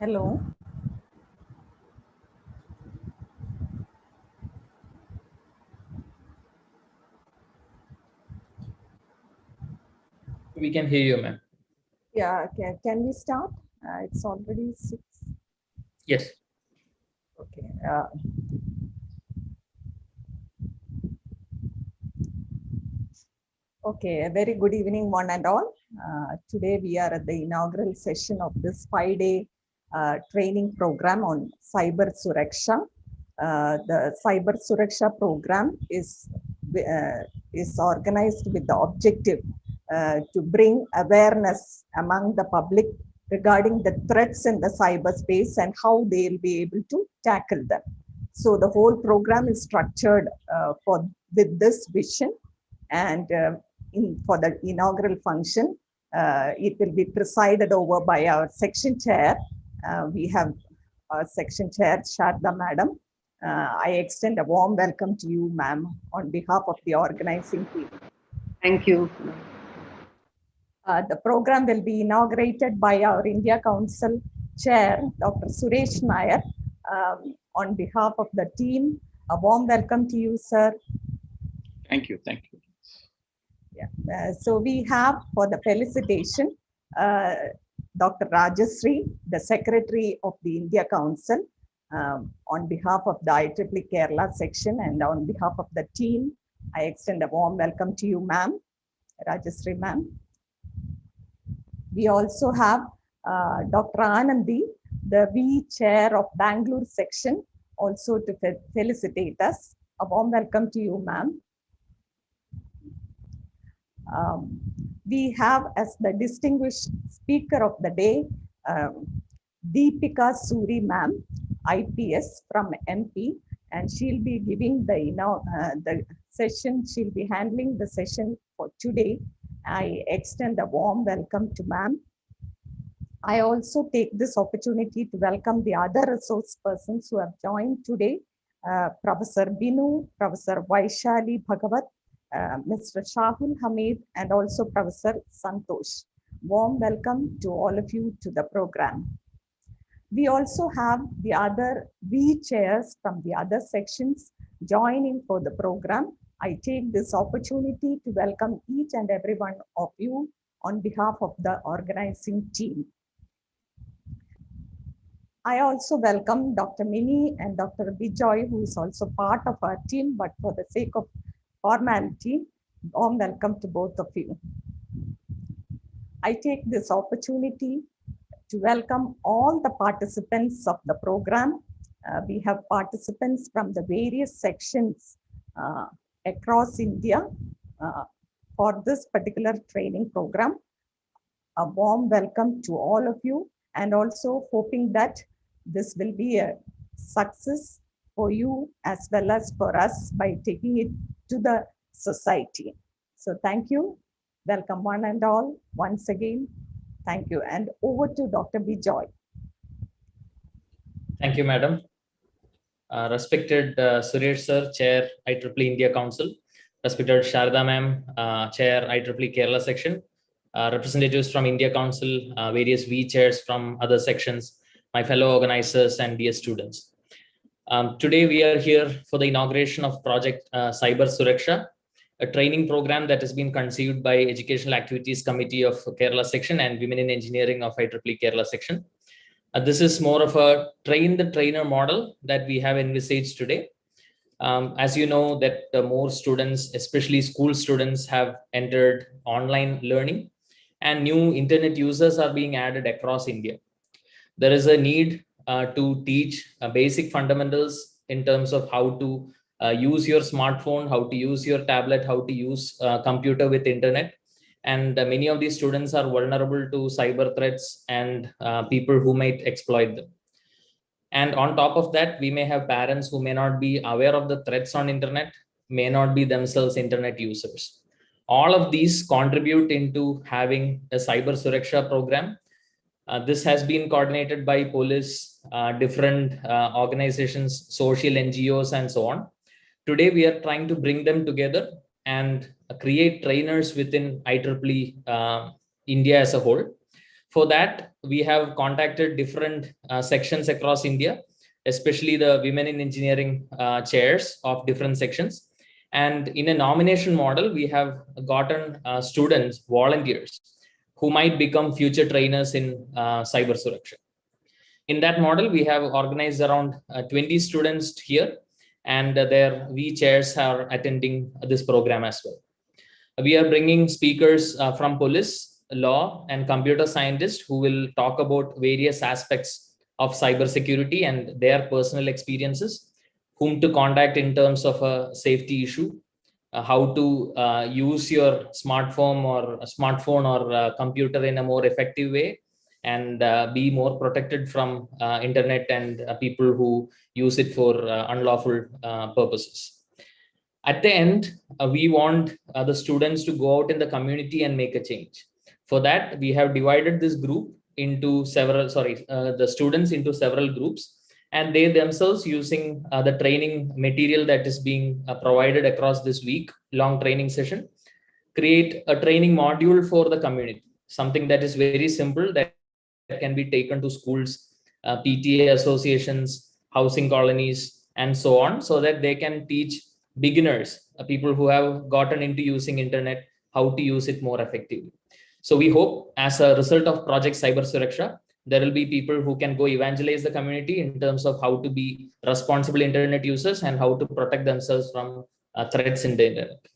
Hello. We can hear you, ma'am. Yeah, can we start? It's already 6. Yes. Okay. Okay, a very good evening, one and all. Today we are at the inaugural session of this 5-day training program on Cyber Suraksha. The Cyber Suraksha program is organized with the objective to bring awareness among the public regarding the threats in the cyberspace and how they'll be able to tackle them. So the whole program is structured with this vision, and for the inaugural function, it will be presided over by our section chair. We have our section chair, Sharda Madam. I extend a warm welcome to you, ma'am, on behalf of the organizing team. Thank you. The program will be inaugurated by our India Council Chair, Dr. Suresh Nair. On behalf of the team, a warm welcome to you, sir. Thank you. Thank you. Yeah. So we have for the felicitation, Dr. Rajashree, the Secretary of the India Council, on behalf of the IEEE Kerala Section and on behalf of the team, I extend a warm welcome to you, ma'am, Rajashree, ma'am. We also have Dr. Anandi, the V Chair of Bangalore Section, also to felicitate us. A warm welcome to you, ma'am. We have as the distinguished speaker of the day, Deepika Suri ma'am, IPS from MP, and she'll be giving the session, she'll be handling the session for today. I extend a warm welcome to ma'am. I also take this opportunity to welcome the other resource persons who have joined today, Professor Binu, Professor Vaishali Bhagavat, Mr. Shahul Hamid, and also Professor Santosh. Warm welcome to all of you to the program. We also have the other V chairs from the other sections joining for the program. I take this opportunity to welcome each and every one of you on behalf of the organizing team. I also welcome Dr. Mini and Dr. Bijoy, who is also part of our team, but for the sake of formality, warm welcome to both of you. I take this opportunity to welcome all the participants of the program. We have participants from the various sections across India for this particular training program. A warm welcome to all of you, and also hoping that this will be a success for you as well as for us by taking it to the society. So thank you. Welcome one and all once again. Thank you. And over to Dr. Bijoy. Thank you, madam. Respected Suresh sir, Chair, IEEE India Council. Respected Sharda ma'am, Chair, IEEE Kerala Section. Representatives from India Council, various V chairs from other sections, my fellow organizers and dear students. Today we are here for the inauguration of Project Cyber Suraksha, a training program that has been conceived by Educational Activities Committee of Kerala Section and Women in Engineering of IEEE Kerala Section. This is more of a train the trainer model that we have envisaged today. As you know that more students, especially school students, have entered online learning and new internet users are being added across India. There is a need to teach basic fundamentals in terms of how to use your smartphone, how to use your tablet, how to use computer with internet. And many of these students are vulnerable to cyber threats and people who might exploit them. And on top of that, we may have parents who may not be aware of the threats on internet, may not be themselves internet users. All of these contribute into having a cyber suraksha program. This has been coordinated by police, different organizations, social NGOs, and so on. Today, we are trying to bring them together and create trainers within IEEE India as a whole For that, we have contacted different sections across India, especially the women in engineering chairs of different sections. And in a nomination model, we have gotten students, volunteers, who might become future trainers in cyber Suraksha. In that model, we have organized around 20 students here, and their V chairs are attending this program as well. We are bringing speakers from police, law, and computer scientists who will talk about various aspects of cybersecurity and their personal experiences, whom to contact in terms of a safety issue, how to use your smartphone or computer in a more effective way, and be more protected from internet and people who use it for unlawful purposes. At the end, we want the students to go out in the community and make a change. For that, we have divided this group into the students into several groups, and they themselves, using the training material that is being provided across this week long training session, create a training module for the community, something that is very simple, that can be taken to schools, PTA associations, housing colonies, and so on, so that they can teach beginners, people who have gotten into using internet, how to use it more effectively. So we hope, as a result of Project Cyber Suraksha, there will be people who can go evangelize the community in terms of how to be responsible internet users and how to protect themselves from threats in the internet.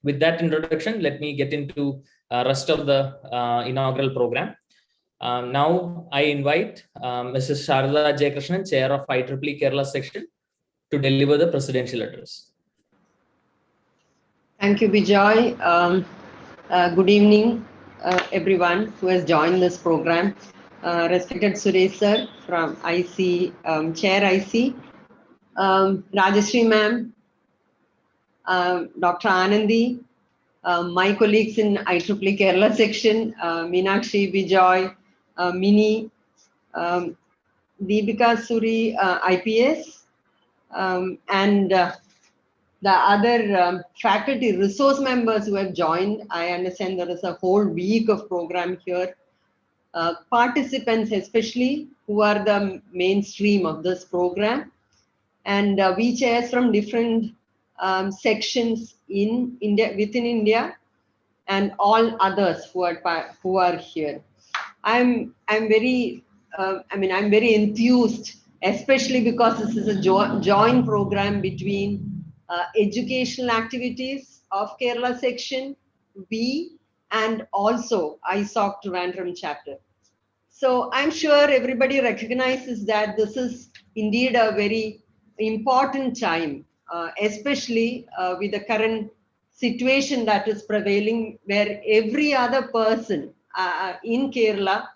With that introduction, let me get into rest of the inaugural program. Now I invite Mrs. Sharda Jayakrishnan, Chair of IEEE Kerala Section, to deliver the presidential address. Thank you, Bijoy. Good evening, everyone who has joined this program. Respected Suresh sir from IC, Chair IC, Rajashri ma'am, Dr. Anandi, my colleagues in IEEE Kerala section, Meenakshi, Bijoy, Mini, Deepika Suri, IPS, and the other faculty resource members who have joined. I understand there is a whole week of program here. Participants especially, who are the mainstream of this program, and we chairs from different sections in India, within India, and all others who are here. I'm very I'm very enthused, especially because this is a joint program between educational activities of Kerala section, we, and also ISOC Trivandrum chapter. So I'm sure everybody recognizes that this is indeed a very important time, especially with the current situation that is prevailing, where every other person in Kerala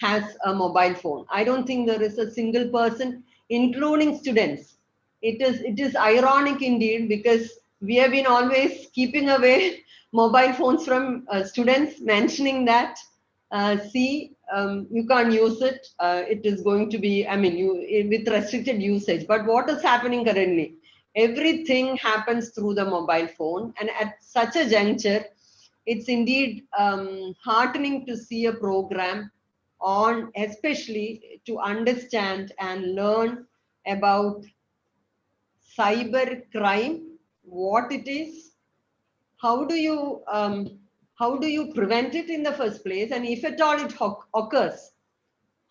has a mobile phone. I don't think there is a single person, including students. It is ironic indeed, because we have been always keeping away mobile phones from students, mentioning that you can't use it. It is going to be, with restricted usage. But what is happening currently? Everything happens through the mobile phone, and at such a juncture, it's indeed heartening to see a program on, especially to understand and learn about cyber crime, what it is, how do you prevent it in the first place, and if at all it occurs,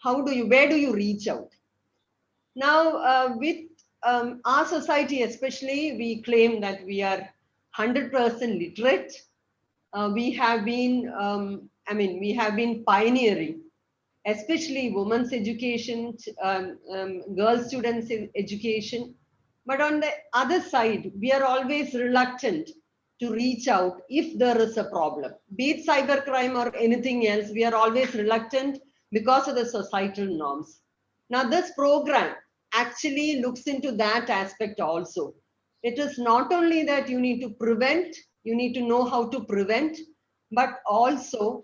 where do you reach out? Now, with our society especially, we claim that we are 100% literate. We have been, we have been pioneering, especially women's education, girl students' education. But on the other side, we are always reluctant to reach out if there is a problem. Be it cybercrime or anything else, we are always reluctant because of the societal norms. Now, this program actually looks into that aspect also. It is not only that you need to prevent, you need to know how to prevent, but also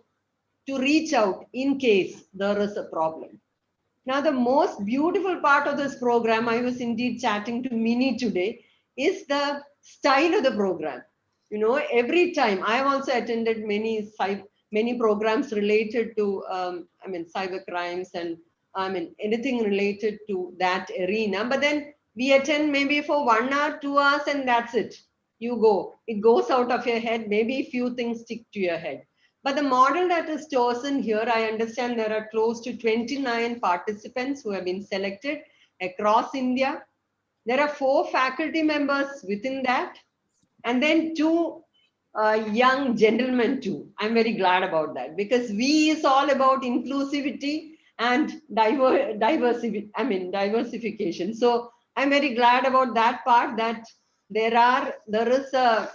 to reach out in case there is a problem. Now, the most beautiful part of this program, I was indeed chatting to Mini today, is the style of the program. You know, every time, I have also attended many many programs related to, cyber crimes and anything related to that arena. But then we attend maybe for 1 hour, 2 hours, and that's it. You go. It goes out of your head. Maybe few things stick to your head. But the model that is chosen here, I understand there are close to 29 participants who have been selected across India. There are 4 faculty members within that, and then 2 young gentlemen too. I'm very glad about that, because we is all about inclusivity and diversification. So I'm very glad about that part, that there is a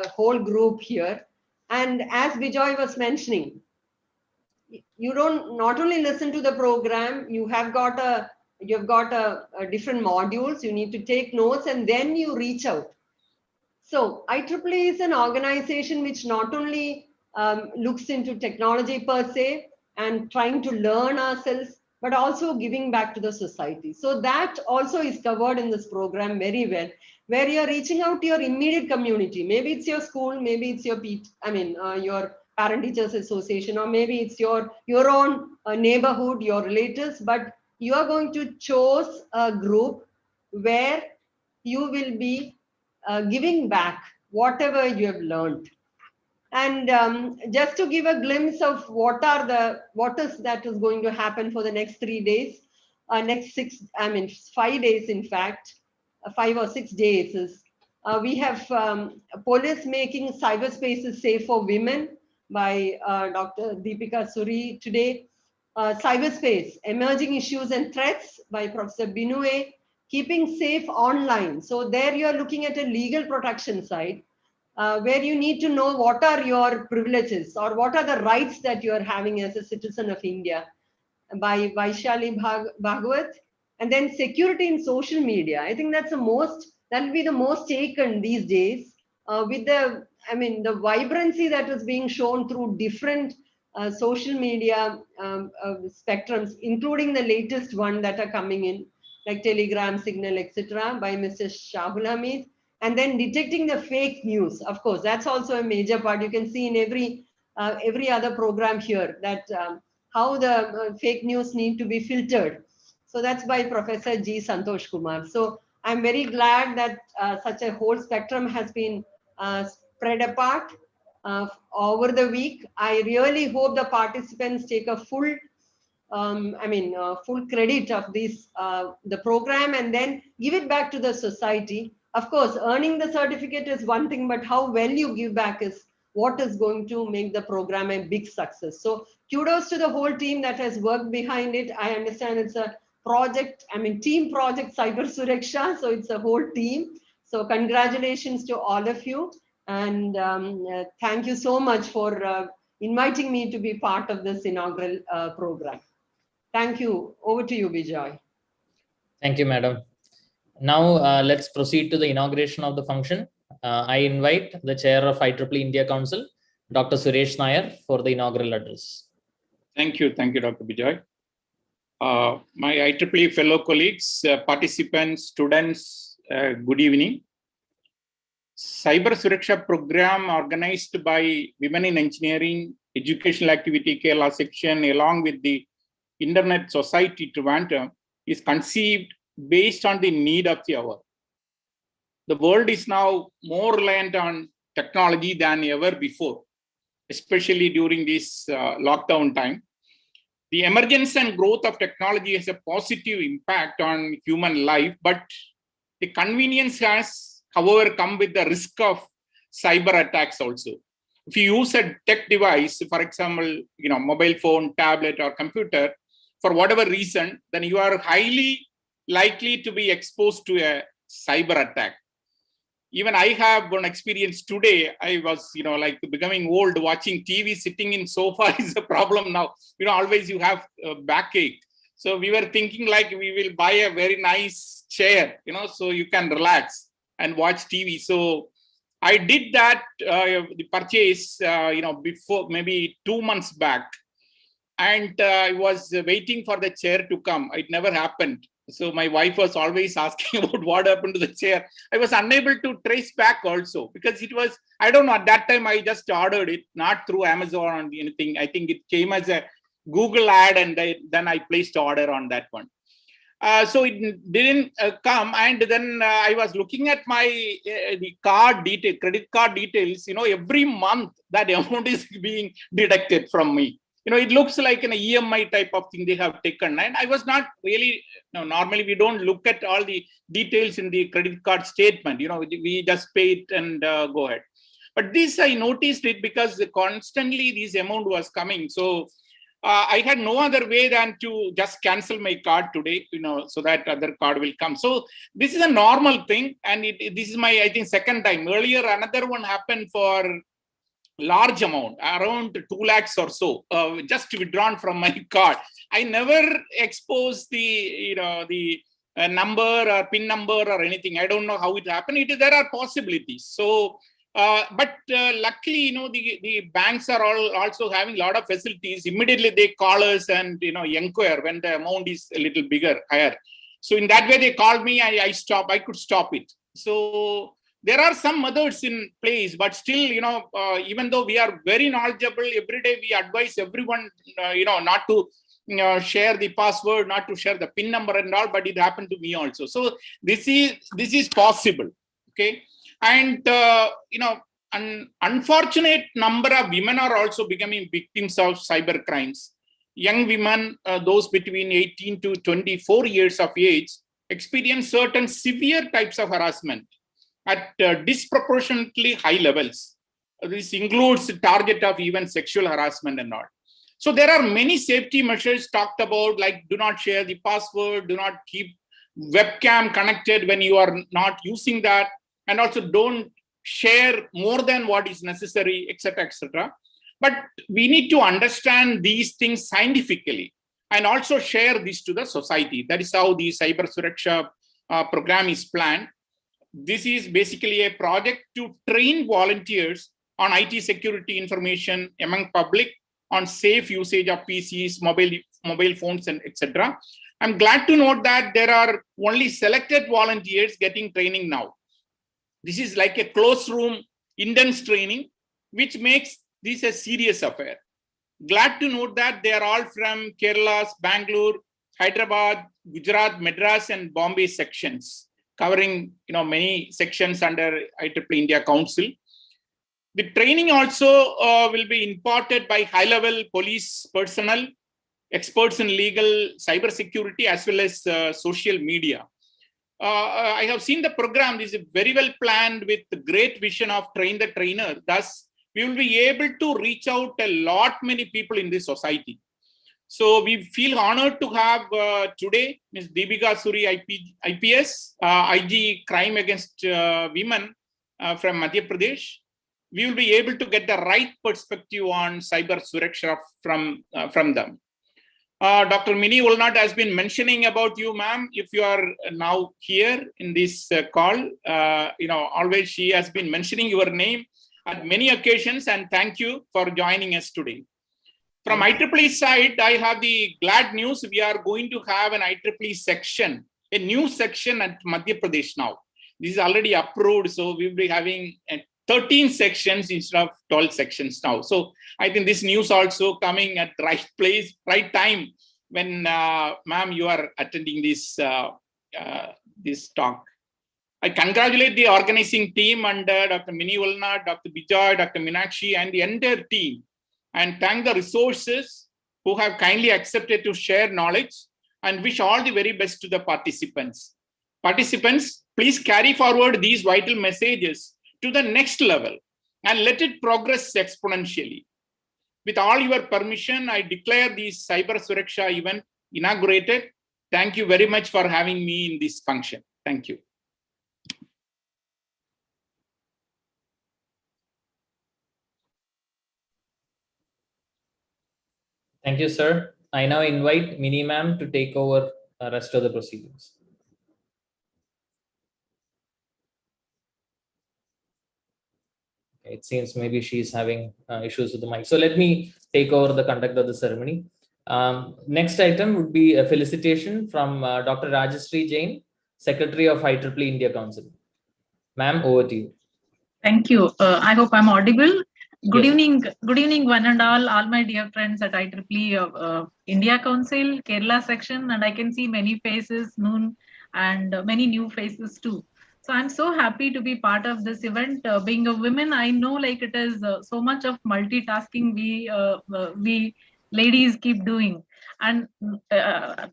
whole group here. And as Vijay was mentioning, you don't not only listen to the program, you've got a different modules, you need to take notes, and then you reach out. So IEEE is an organization which not only looks into technology per se and trying to learn ourselves, but also giving back to the society. So that also is covered in this program very well, where you're reaching out to your immediate community. Maybe it's your school, maybe it's your your parent teachers association, or maybe it's your own neighborhood, your relatives, but you are going to choose a group where you will be giving back whatever you have learned. And just to give a glimpse of what is that is going to happen for the next 3 days, next 5 days, in fact, 5 or 6 days is, we have police making cyberspaces safe for women by Dr. Deepika Suri today. Cyberspace, emerging issues and threats by Professor Binue. Keeping safe online. So there you are looking at a legal protection side, where you need to know what are your privileges or what are the rights that you are having as a citizen of India, by Vaishali Bhagwat. And then security in social media. I think that will be the most taken these days, with the vibrancy that is being shown through different social media spectrums, including the latest one that are coming in, like Telegram, Signal, etc., by Mr. Shahul Hamid. And then detecting the fake news. Of course, that's also a major part. You can see in every other program here that how the fake news need to be filtered. So that's by Professor G. Santosh Kumar. So I'm very glad that such a whole spectrum has been spread apart over the week. I really hope the participants take a full full credit of this the program, and then give it back to the society. Of course, earning the certificate is one thing, but how well you give back is what is going to make the program a big success. So kudos to the whole team that has worked behind it. I understand it's a project, team project, Cyber Suraksha, so it's a whole team. So congratulations to all of you, and thank you so much for inviting me to be part of this inaugural program. Thank you. Over to you, Vijay. Thank you, madam. Now let's proceed to the inauguration of the function. I invite the chair of IEEE India Council, Dr. Suresh Nair, for the inaugural address. Thank you, Dr. Vijay. My IEEE fellow colleagues, participants, students, good evening. Cyber Suraksha program organized by Women in Engineering Educational Activity Kerala Section along with the Internet Society Trivandrum is conceived based on the need of the hour. The world is now more reliant on technology than ever before, especially during this lockdown time. The emergence and growth of technology has a positive impact on human life, but the convenience has, however, come with the risk of cyber attacks also. If you use a tech device, for example, mobile phone, tablet, or computer, for whatever reason, then you are highly likely to be exposed to a cyber attack. Even I have one experience today. I was, like becoming old, watching TV, sitting in sofa is a problem now. Always you have a backache. So we were thinking like we will buy a very nice chair, so you can relax and watch TV. So I did that, the purchase, before maybe 2 months back. And I was waiting for the chair to come. It never happened. So my wife was always asking about what happened to the chair. I was unable to trace back also because it was, I don't know, at that time I just ordered it, not through Amazon or anything. I think it came as a Google ad and then I placed order on that one. So it didn't come, and then I was looking at my the card detail, credit card details. Every month that amount is being deducted from me. It looks like an EMI type of thing they have taken, and I was not really. Normally we don't look at all the details in the credit card statement. We just pay it and go ahead. But this I noticed it because constantly this amount was coming. So I had no other way than to just cancel my card today, so that other card will come. So this is a normal thing, and this is my, I think, second time. Earlier, another one happened for large amount, around 2 lakhs or so, just withdrawn from my card. I never exposed the, the number or PIN number or anything. I don't know how it happened. There are possibilities. So. But luckily, the banks are also having a lot of facilities. Immediately they call us and inquire when the amount is a little bigger, higher. So in that way, they called me. I could stop it. So there are some methods in place, but still, even though we are very knowledgeable, every day we advise everyone, not to share the password, not to share the PIN number and all. But it happened to me also. So this is possible. Okay. And, an unfortunate number of women are also becoming victims of cyber crimes. Young women, those between 18 to 24 years of age, experience certain severe types of harassment at disproportionately high levels. This includes the target of even sexual harassment and all. So there are many safety measures talked about, like do not share the password, do not keep webcam connected when you are not using that, and also don't share more than what is necessary, etc., etc. But we need to understand these things scientifically and also share this to the society. That is how the Cyber Suraksha program is planned. This is basically a project to train volunteers on IT security information among public, on safe usage of PCs, mobile phones, and etc. I'm glad to note that there are only selected volunteers getting training now. This is like a closed room, intense training, which makes this a serious affair. Glad to note that they are all from Kerala's Bangalore, Hyderabad, Gujarat, Madras, and Bombay sections, covering many sections under IEEE India Council. The training also will be imparted by high-level police personnel, experts in legal cybersecurity, as well as social media. I have seen the program. This is very well planned with the great vision of train the trainer. Thus, we will be able to reach out a lot many people in this society. So we feel honored to have today Ms. Deepika Suri, IPS, IG Crime Against Women from Madhya Pradesh. We will be able to get the right perspective on cyber suraksha from them. Dr. Mini Ulnat has been mentioning about you, ma'am. If you are now here in this call, always she has been mentioning your name at many occasions, and thank you for joining us today. From IEEE side, I have the glad news. We are going to have an IEEE section, a new section at Madhya Pradesh now. This is already approved, so we will be having 13 sections instead of 12 sections now. So I think this news also coming at right place, right time when, ma'am, you are attending this this talk. I congratulate the organizing team under Dr. Mini Ulna, Dr. Bijoy, Dr. Minakshi, and the entire team, and thank the resources who have kindly accepted to share knowledge, and wish all the very best to the participants. Participants, please carry forward these vital messages to the next level and let it progress exponentially. With all your permission, I declare this Cyber Suraksha event inaugurated. Thank you very much for having me in this function. Thank you. Thank you, sir. I now invite Mini ma'am to take over the rest of the proceedings. It seems maybe she's having issues with the mic. So let me take over the conduct of the ceremony. Next item would be a felicitation from Dr. Rajashree Jain, Secretary of IEEE India Council. Ma'am, over to you. Thank you. I hope I'm audible. Good Yes. evening, one and all my dear friends at IEEE India Council, Kerala Section, and I can see many faces, Noon, and many new faces too. So I'm so happy to be part of this event. Being a woman, I know like it is so much of multitasking we ladies keep doing. And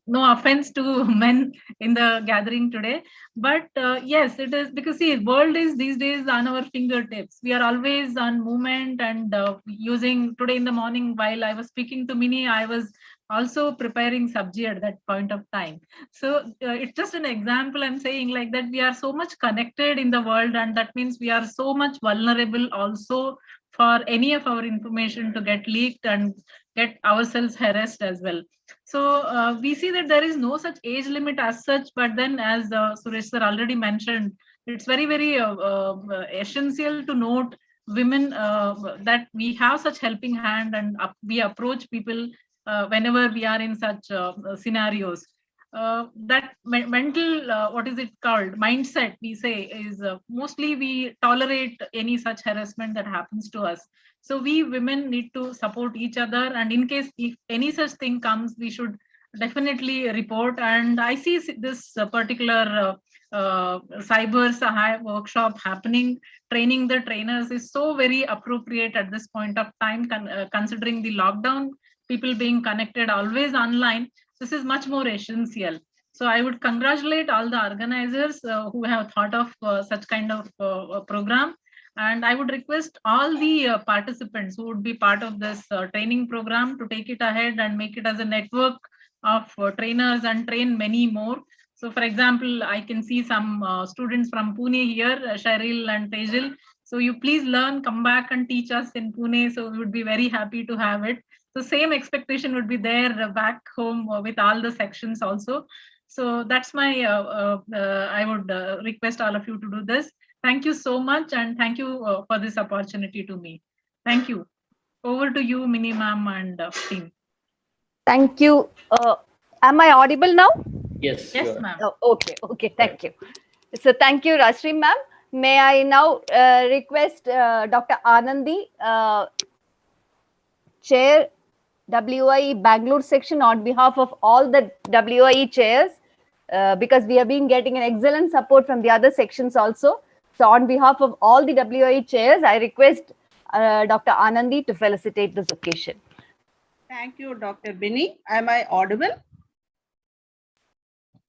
no offense to men in the gathering today, but yes, it is because see, world is these days on our fingertips. We are always on movement and using. Today in the morning while I was speaking to Mini, I was also preparing sabji at that point of time. So it's just an example. I'm saying like that we are so much connected in the world, and that means we are so much vulnerable also for any of our information to get leaked and get ourselves harassed as well. So we see that there is no such age limit as such, but then as Suresh sir already mentioned, it's very essential to note women that we have such helping hand and we approach people whenever we are in such scenarios. That mental, what is it called, mindset we say is mostly we tolerate any such harassment that happens to us. So we women need to support each other, and in case if any such thing comes, we should definitely report. And I see this particular cyber Sahai workshop happening, training the trainers is so very appropriate at this point of time, considering the lockdown, people being connected always online. This is much more essential. So I would congratulate all the organizers who have thought of such kind of program. And I would request all the participants who would be part of this training program to take it ahead and make it as a network of trainers and train many more. So for example, I can see some students from Pune here, Cheryl and Tejil. So you please learn, come back and teach us in Pune. So we would be very happy to have it. So same expectation would be there back home with all the sections also. So that's my, I would request all of you to do this. Thank you so much, and thank you for this opportunity to me. Thank you. Over to you, Mini ma'am and team. Thank you. Am I audible now? Yes. Yes, ma'am. Oh, okay. Thank you. So thank you, Rajashree ma'am. May I now request Dr. Anandi, Chair WIE Bangalore section, on behalf of all the WIE chairs, because we have been getting an excellent support from the other sections also. So on behalf of all the WIE chairs, I request Dr. Anandi to felicitate this occasion. Thank you, Dr. Bini. Am I audible?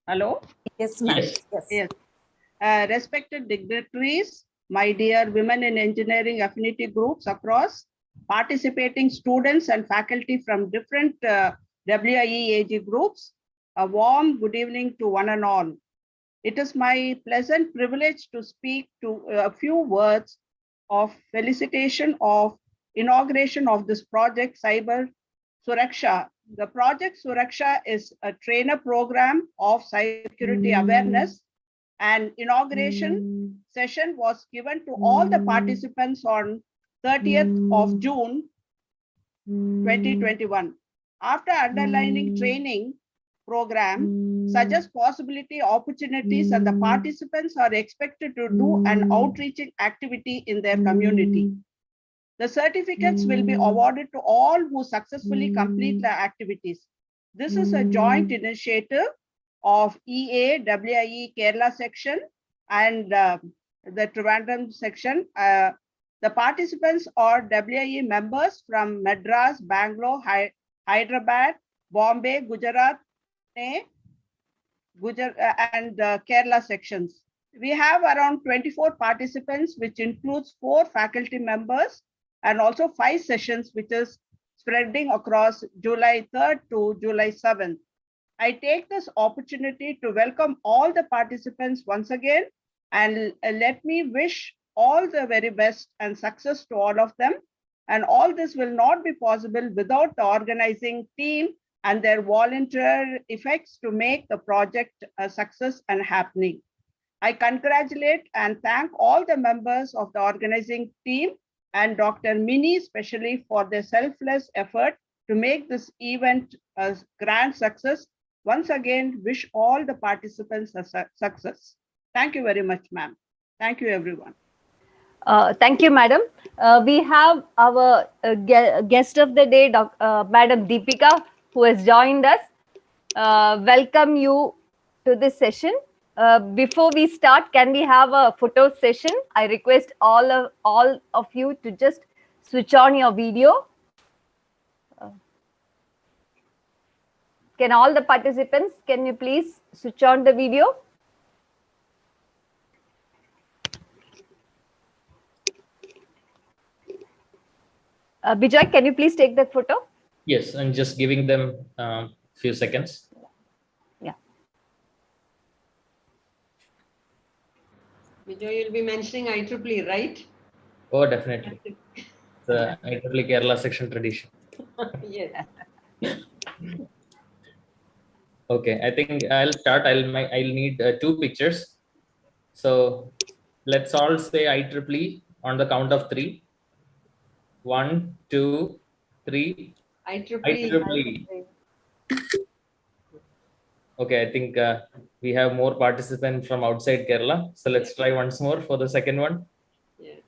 Hello? Yes, ma'am. Yes. Yes. Respected dignitaries, my dear women in engineering affinity groups across, participating students and faculty from different WIE age groups, a warm good evening to one and all. It is my pleasant privilege to speak to a few words of felicitation of inauguration of this project, Cyber Suraksha. The project Suraksha is a trainer program of cybersecurity awareness, and inauguration session was given to all the participants on 30th of June 2021. After underlining training program suggests possibility, opportunities, and the participants are expected to do an outreaching activity in their community. The certificates will be awarded to all who successfully complete the activities. This is a joint initiative of IEEE Kerala Section and the Trivandrum section. The participants are WIE members from Madras, Bangalore, Hyderabad, Bombay, Gujarat, and Kerala sections. We have around 24 participants, which includes 4 faculty members and also 5 sessions, which is spreading across July 3rd to July 7th. I take this opportunity to welcome all the participants once again, and let me wish all the very best and success to all of them. And all this will not be possible without the organizing team and their volunteer effects to make the project a success and happening. I congratulate and thank all the members of the organizing team and Dr. Mini especially for their selfless effort to make this event a grand success. Once again, wish all the participants a success. Thank you very much, ma'am. Thank you, everyone. Thank you, madam. We have our guest of the day, Madam Deepika, who has joined us. Welcome you to this session. Before we start, can we have a photo session? I request all of you to just switch on your video. Can all the participants, can you please switch on the video? Bijay, can you please take that photo? Yes, I'm just giving them a few seconds. Yeah. Vijay, you'll be mentioning IEEE, right? Oh, definitely. The IEEE Kerala Section tradition. Yes. Okay, I think I'll start. I'll need 2 pictures. So let's all say IEEE on the count of 3. 1, 2, 3. IEEE. Okay, I think we have more participants from outside Kerala. So let's try once more for the second one. Yeah.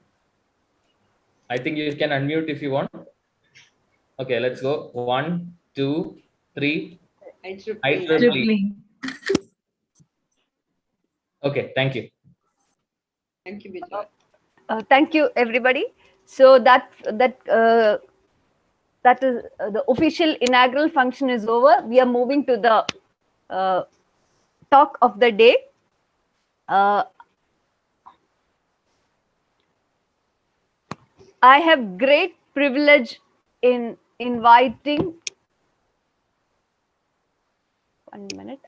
I think you can unmute if you want. Okay, let's go. 1, 2, 3. IEEE. Okay, thank you. Thank you, Vijay. Thank you, everybody. So that is the official inaugural function is over. We are moving to the talk of the day. I have great privilege in inviting. 1 minute.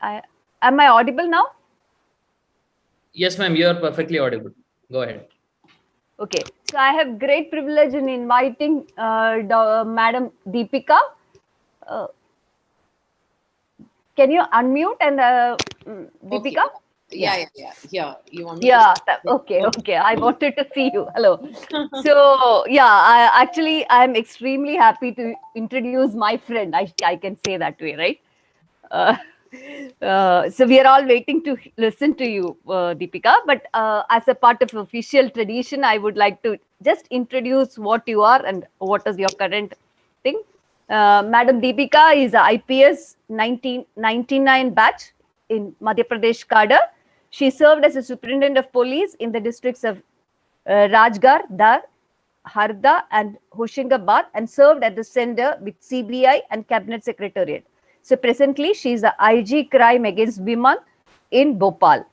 Am I audible now? Yes, ma'am, you are perfectly audible. Go ahead. Okay, so I have great privilege in inviting Madam Deepika. Can you unmute and Deepika? Okay. Yeah. You want me Yeah, to okay. I wanted to see you. Hello. So yeah, I'm extremely happy to introduce my friend. I can say that way, right? So we are all waiting to listen to you, Deepika. But as a part of official tradition, I would like to just introduce what you are and what is your current thing. Madam Deepika is a IPS 1999 batch in Madhya Pradesh cadre. She served as a superintendent of police in the districts of Rajgarh, Dar, Harda, and Hoshangabad, and served at the center with CBI and Cabinet Secretariat. So presently, she is the IG Crime Against Women in Bhopal.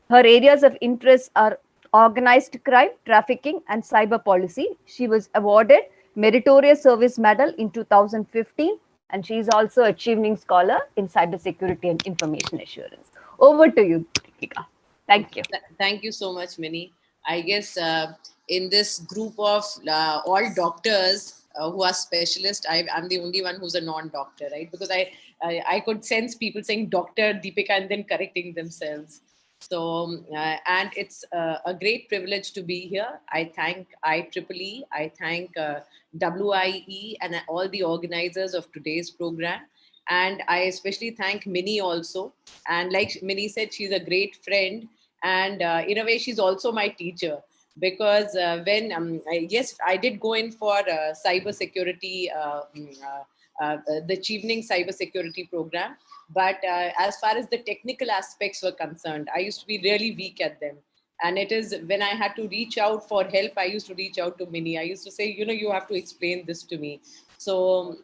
Her areas of interest are organized crime, trafficking, and cyber policy. She was awarded Meritorious Service Medal in 2015, and she is also a Achieving Scholar in Cybersecurity and Information Assurance. Over to you, Deepika. Thank you. Thank you so much, Minnie. I guess in this group of all doctors who are specialists, I'm the only one who's a non-doctor, right? Because I could sense people saying Dr. Deepika and then correcting themselves. So, and it's a great privilege to be here. I thank IEEE, I thank WIE and all the organizers of today's program. And I especially thank Minnie also. And like Minnie said, she's a great friend. And in a way, she's also my teacher. Because when, yes, I did go in for cyber security, the Achieving Cybersecurity program. But as far as the technical aspects were concerned, I used to be really weak at them. And it is when I had to reach out for help, I used to reach out to Minnie. I used to say, you have to explain this to me. So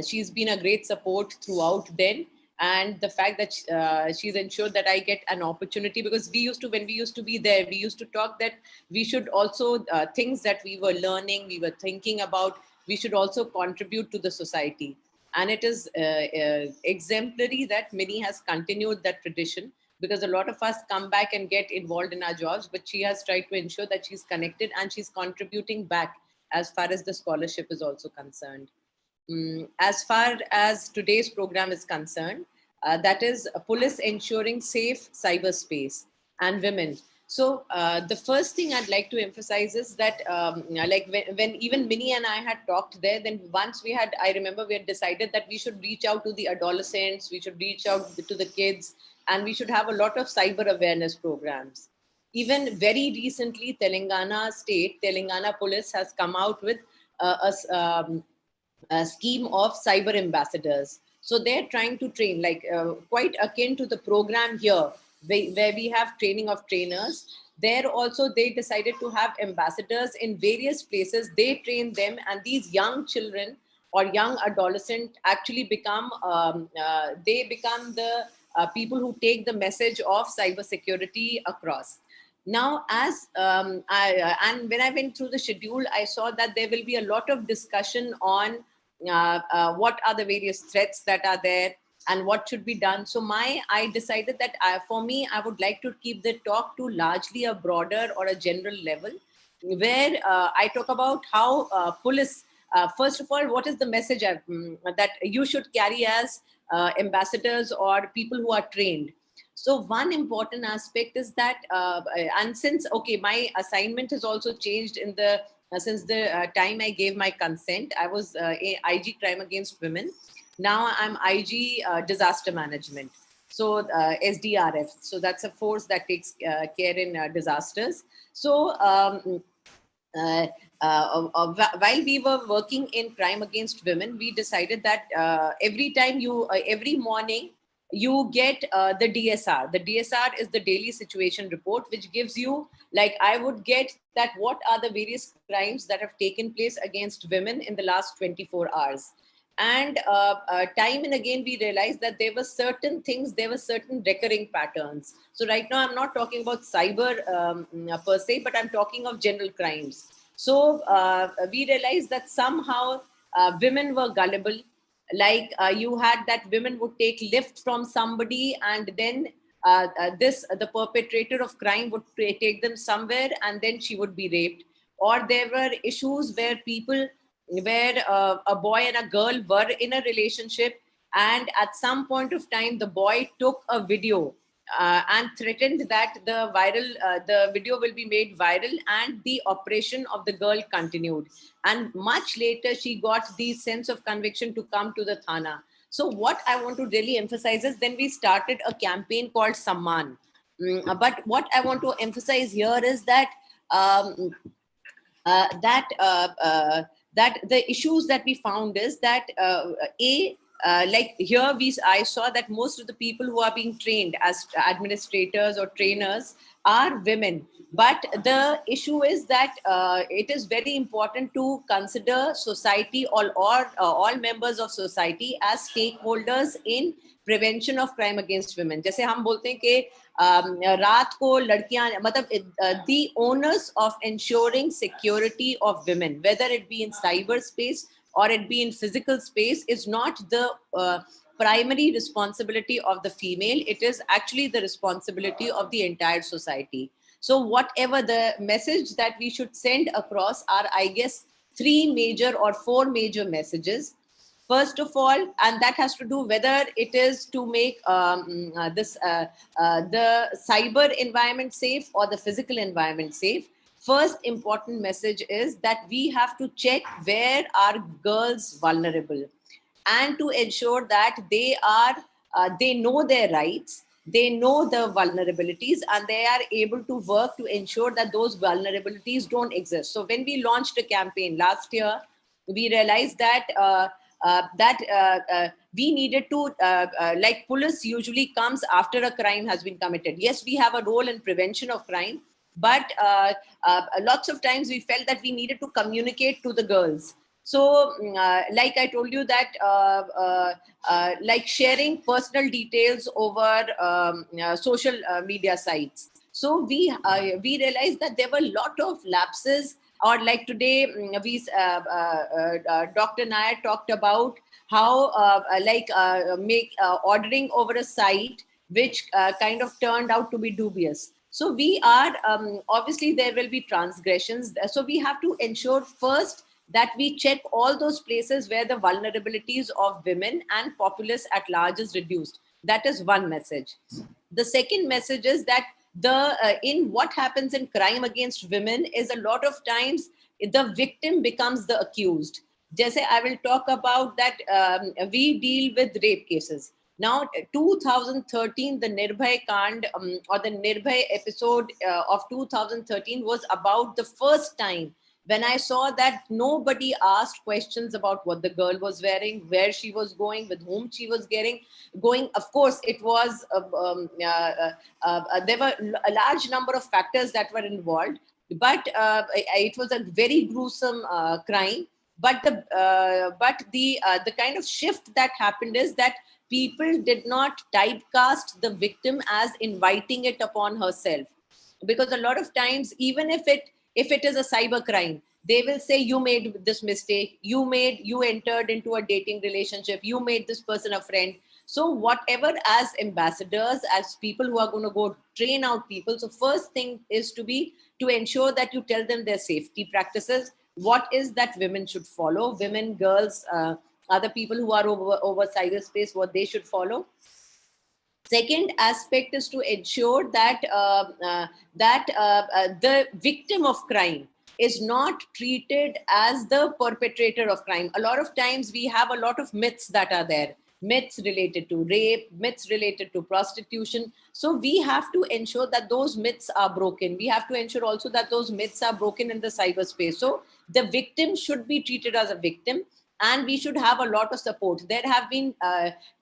she's been a great support throughout then. And the fact that she's ensured that I get an opportunity, because when we used to be there, we used to talk that we should also, things that we were learning, we were thinking about, we should also contribute to the society. And it is exemplary that Minnie has continued that tradition, because a lot of us come back and get involved in our jobs, but she has tried to ensure that she's connected and she's contributing back as far as the scholarship is also concerned. As far as today's program is concerned, that is police ensuring safe cyberspace and women. So the first thing I'd like to emphasize is that like when even Minnie and I had talked there, then once I remember we had decided that we should reach out to the adolescents, we should reach out to the kids, and we should have a lot of cyber awareness programs. Even very recently, Telangana Police has come out with a scheme of cyber ambassadors. So they're trying to train, like quite akin to the program here, where we have training of trainers. There also, they decided to have ambassadors in various places. They train them, and these young children or young adolescent actually become, they become the people who take the message of cybersecurity across. Now, and when I went through the schedule, I saw that there will be a lot of discussion on what are the various threats that are there and what should be done. So I decided that for me, I would like to keep the talk to largely a broader or a general level, where I talk about how police, first of all, what is the message that you should carry as ambassadors or people who are trained. So one important aspect is that, and since, okay, my assignment has also changed in the, since the time I gave my consent. I was IG Crime Against Women. Now I'm IG Disaster Management. So SDRF. So that's a force that takes care in disasters. So while we were working in Crime Against Women, we decided that every time every morning, you get the DSR. The DSR is the daily situation report, which gives you, like, I would get that what are the various crimes that have taken place against women in the last 24 hours. And time and again, we realized that there were certain things, there were certain recurring patterns. So right now, I'm not talking about cyber per se, but I'm talking of general crimes. So we realized that somehow women were gullible. Like you had that women would take lift from somebody, and then the perpetrator of crime would take them somewhere, and then she would be raped. Or there were issues where a boy and a girl were in a relationship, and at some point of time the boy took a video and threatened that the video will be made viral, and the operation of the girl continued. And much later, she got the sense of conviction to come to the Thana. So what I want to really emphasize is, then we started a campaign called Samman. But what I want to emphasize here is that that the issues that we found is that like here I saw that most of the people who are being trained as administrators or trainers are women. But the issue is that it is very important to consider society, all members of society as stakeholders in prevention of crime against women. जैसे हम बोलते हैं कि रात को लड़कियां, मतलब the onus of ensuring security of women, whether it be in cyberspace or it be in physical space, is not the primary responsibility of the female. It is actually the responsibility of the entire society. So whatever the message that we should send across are, I guess, 3 major or 4 major messages. First of all, and that has to do whether it is to make the cyber environment safe or the physical environment safe. First important message is that we have to check where are girls vulnerable, and to ensure that they know their rights, they know the vulnerabilities, and they are able to work to ensure that those vulnerabilities don't exist. So when we launched a campaign last year, we realized that we needed to, like police usually comes after a crime has been committed. Yes, we have a role in prevention of crime, but lots of times we felt that we needed to communicate to the girls. So like I told you that like sharing personal details over social media sites. So we realized that there were a lot of lapses. Or like today, Dr. Nair talked about how ordering over a site which kind of turned out to be dubious. So we are, obviously there will be transgressions. So we have to ensure first that we check all those places where the vulnerabilities of women and populace at large is reduced. That is one message. The second message is that in what happens in crime against women is a lot of times the victim becomes the accused. Just I will talk about that. We deal with rape cases. Now, 2013, the Nirbhay Kand or the Nirbhay episode of 2013 was about the first time when I saw that nobody asked questions about what the girl was wearing, where she was going, with whom she was going. Of course, it was there were a large number of factors that were involved, but it was a very gruesome crime. But the kind of shift that happened is that people did not typecast the victim as inviting it upon herself, because a lot of times, even if it is a cyber crime, they will say you made this mistake, you entered into a dating relationship, you made this person a friend. So whatever, as ambassadors, as people who are going to go train out people, so first thing is to ensure that you tell them their safety practices, what is that women should follow, women, girls, other people who are over cyberspace, what they should follow. Second aspect is to ensure that the victim of crime is not treated as the perpetrator of crime. A lot of times we have a lot of myths that are there, myths related to rape, myths related to prostitution. So we have to ensure that those myths are broken. We have to ensure also that those myths are broken in the cyberspace. So the victim should be treated as a victim, and we should have a lot of support. There have been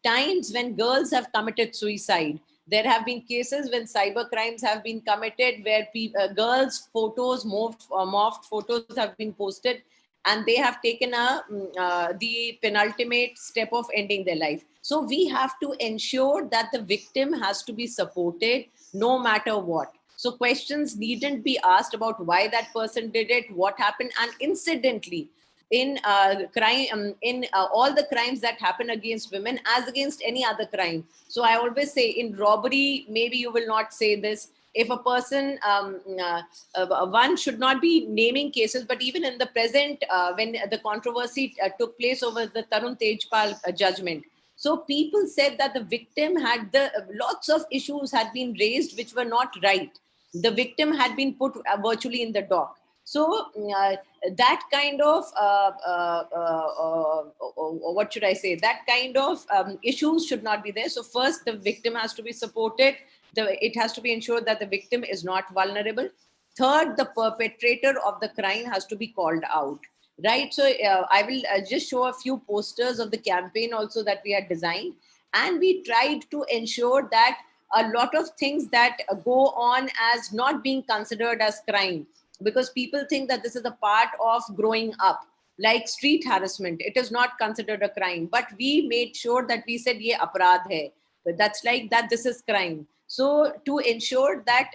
times when girls have committed suicide. There have been cases when cyber crimes have been committed where girls' photos, morphed photos have been posted, and they have taken the penultimate step of ending their life. So we have to ensure that the victim has to be supported no matter what. So questions needn't be asked about why that person did it, what happened. And incidentally, in crime, in all the crimes that happen against women, as against any other crime. So I always say, in robbery, maybe you will not say this. If a person, one should not be naming cases, but even in the present, when the controversy took place over the Tarun Tejpal judgment, so people said that the victim had lots of issues had been raised which were not right. The victim had been put virtually in the dock. So that kind of, what should I say, that kind of issues should not be there. So first, the victim has to be supported. It has to be ensured that the victim is not vulnerable. Third, the perpetrator of the crime has to be called out. Right. So I will just show a few posters of the campaign also that we had designed. And we tried to ensure that a lot of things that go on as not being considered as crime, because people think that this is a part of growing up, like street harassment. It is not considered a crime, but we made sure that we said, ye aparadh hai. But that's like that, this is crime. So to ensure that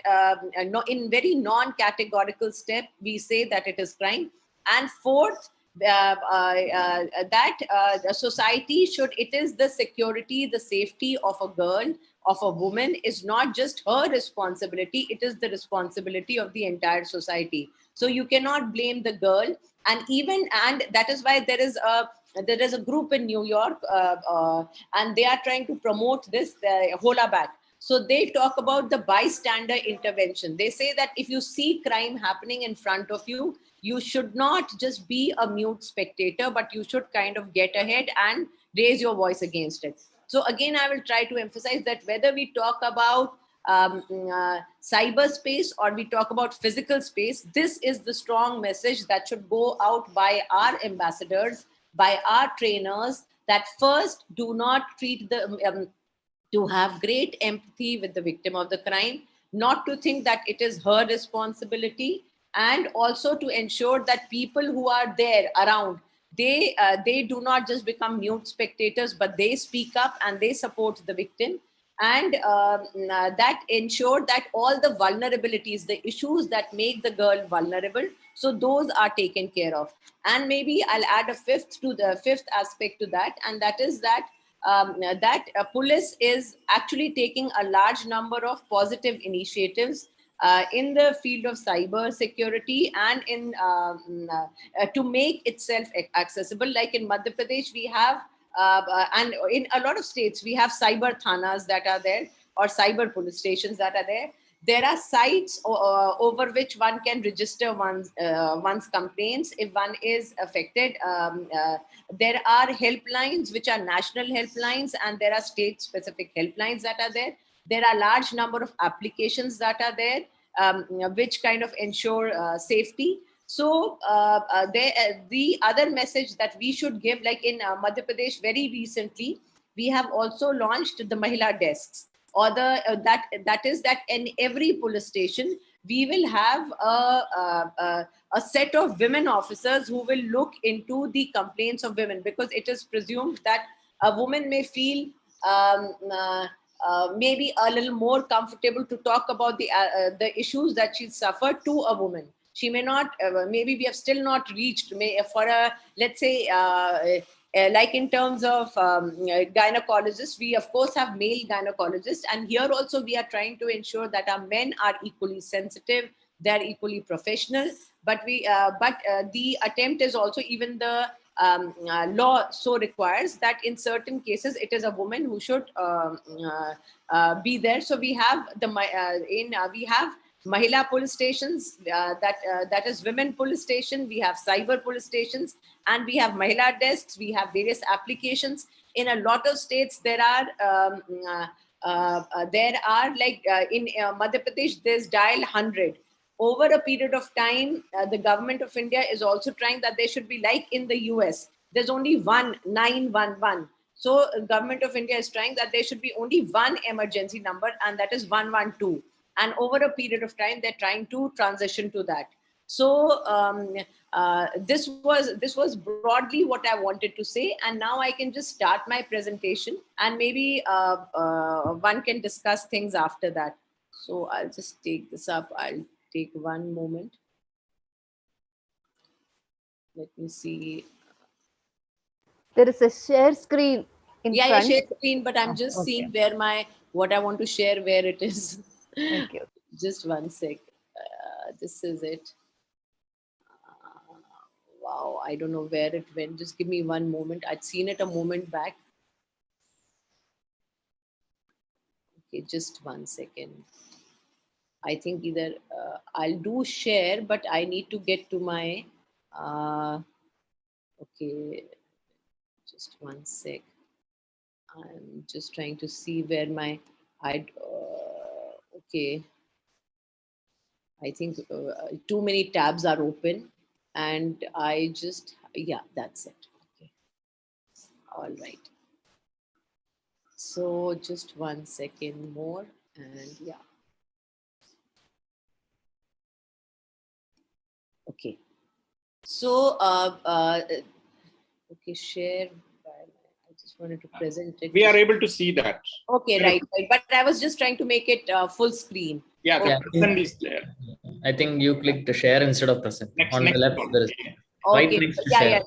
in very non-categorical step, we say that it is crime. And fourth, that the society should, it is the security, the safety of a girl, of a woman is not just her responsibility, it is the responsibility of the entire society. So you cannot blame the girl. And that is why there is a group in New York, and they are trying to promote this Hola Back. So they talk about the bystander intervention. They say that if you see crime happening in front of you, you should not just be a mute spectator, but you should kind of get ahead and raise your voice against it. So again, I will try to emphasize that whether we talk about cyberspace or we talk about physical space, this is the strong message that should go out by our ambassadors, by our trainers, that first, do not treat to have great empathy with the victim of the crime, not to think that it is her responsibility, and also to ensure that people who are there around, they do not just become mute spectators, but they speak up and they support the victim, and that ensure that all the vulnerabilities, the issues that make the girl vulnerable, so those are taken care of. And maybe I'll add a fifth aspect to that, and that is that police is actually taking a large number of positive initiatives in the field of cyber security and in to make itself accessible. Like in Madhya Pradesh, we have, and in a lot of states, we have cyber thanas that are there, or cyber police stations that are there. There are sites over which one can register one's complaints if one is affected. There are helplines which are national helplines, and there are state-specific helplines that are there. There are large number of applications that are there, which kind of ensure safety. So the other message that we should give, like in Madhya Pradesh, very recently, we have also launched the Mahila desks, or the that is that in every police station we will have a set of women officers who will look into the complaints of women, because it is presumed that a woman may feel maybe a little more comfortable to talk about the issues that she suffered to a woman. She may not, maybe we have still not reached, for a, let's say, like in terms of gynecologists, we of course have male gynecologists, and here also we are trying to ensure that our men are equally sensitive, they're equally professional, but the attempt is also, even the law so requires that in certain cases it is a woman who should be there. So we have we have Mahila police stations, that is women police station, we have cyber police stations, and we have Mahila desks, we have various applications. In a lot of states, there are like in Madhya Pradesh, there's dial 100. Over a period of time, the government of India is also trying that there should be, like in the US, there's only one 911. So government of India is trying that there should be only one emergency number, and that is 112. And over a period of time, they're trying to transition to that. So this was broadly what I wanted to say. And now I can just start my presentation, and maybe one can discuss things after that. So I'll just take this up. I'll take one moment. Let me see. There is a share screen in front. Yeah, share screen, but I'm just seeing where what I want to share, where it is. Thank you. Just one sec. This is it. Wow, I don't know where it went. Just give me one moment. I'd seen it a moment back. Okay, just 1 second. I think either I'll do share, but I need to get to my, okay, just 1 sec. I'm just trying to see where my, okay. I think too many tabs are open, and I just, yeah, that's it. Okay. All right. So just 1 second more, and yeah. Okay. So, okay, share. I just wanted to present it. We are able to see that. Okay, right. But I was just trying to make it full screen. Yeah, okay. the present is there. I think you clicked share instead of present. On the left, there is right next to share. Yeah.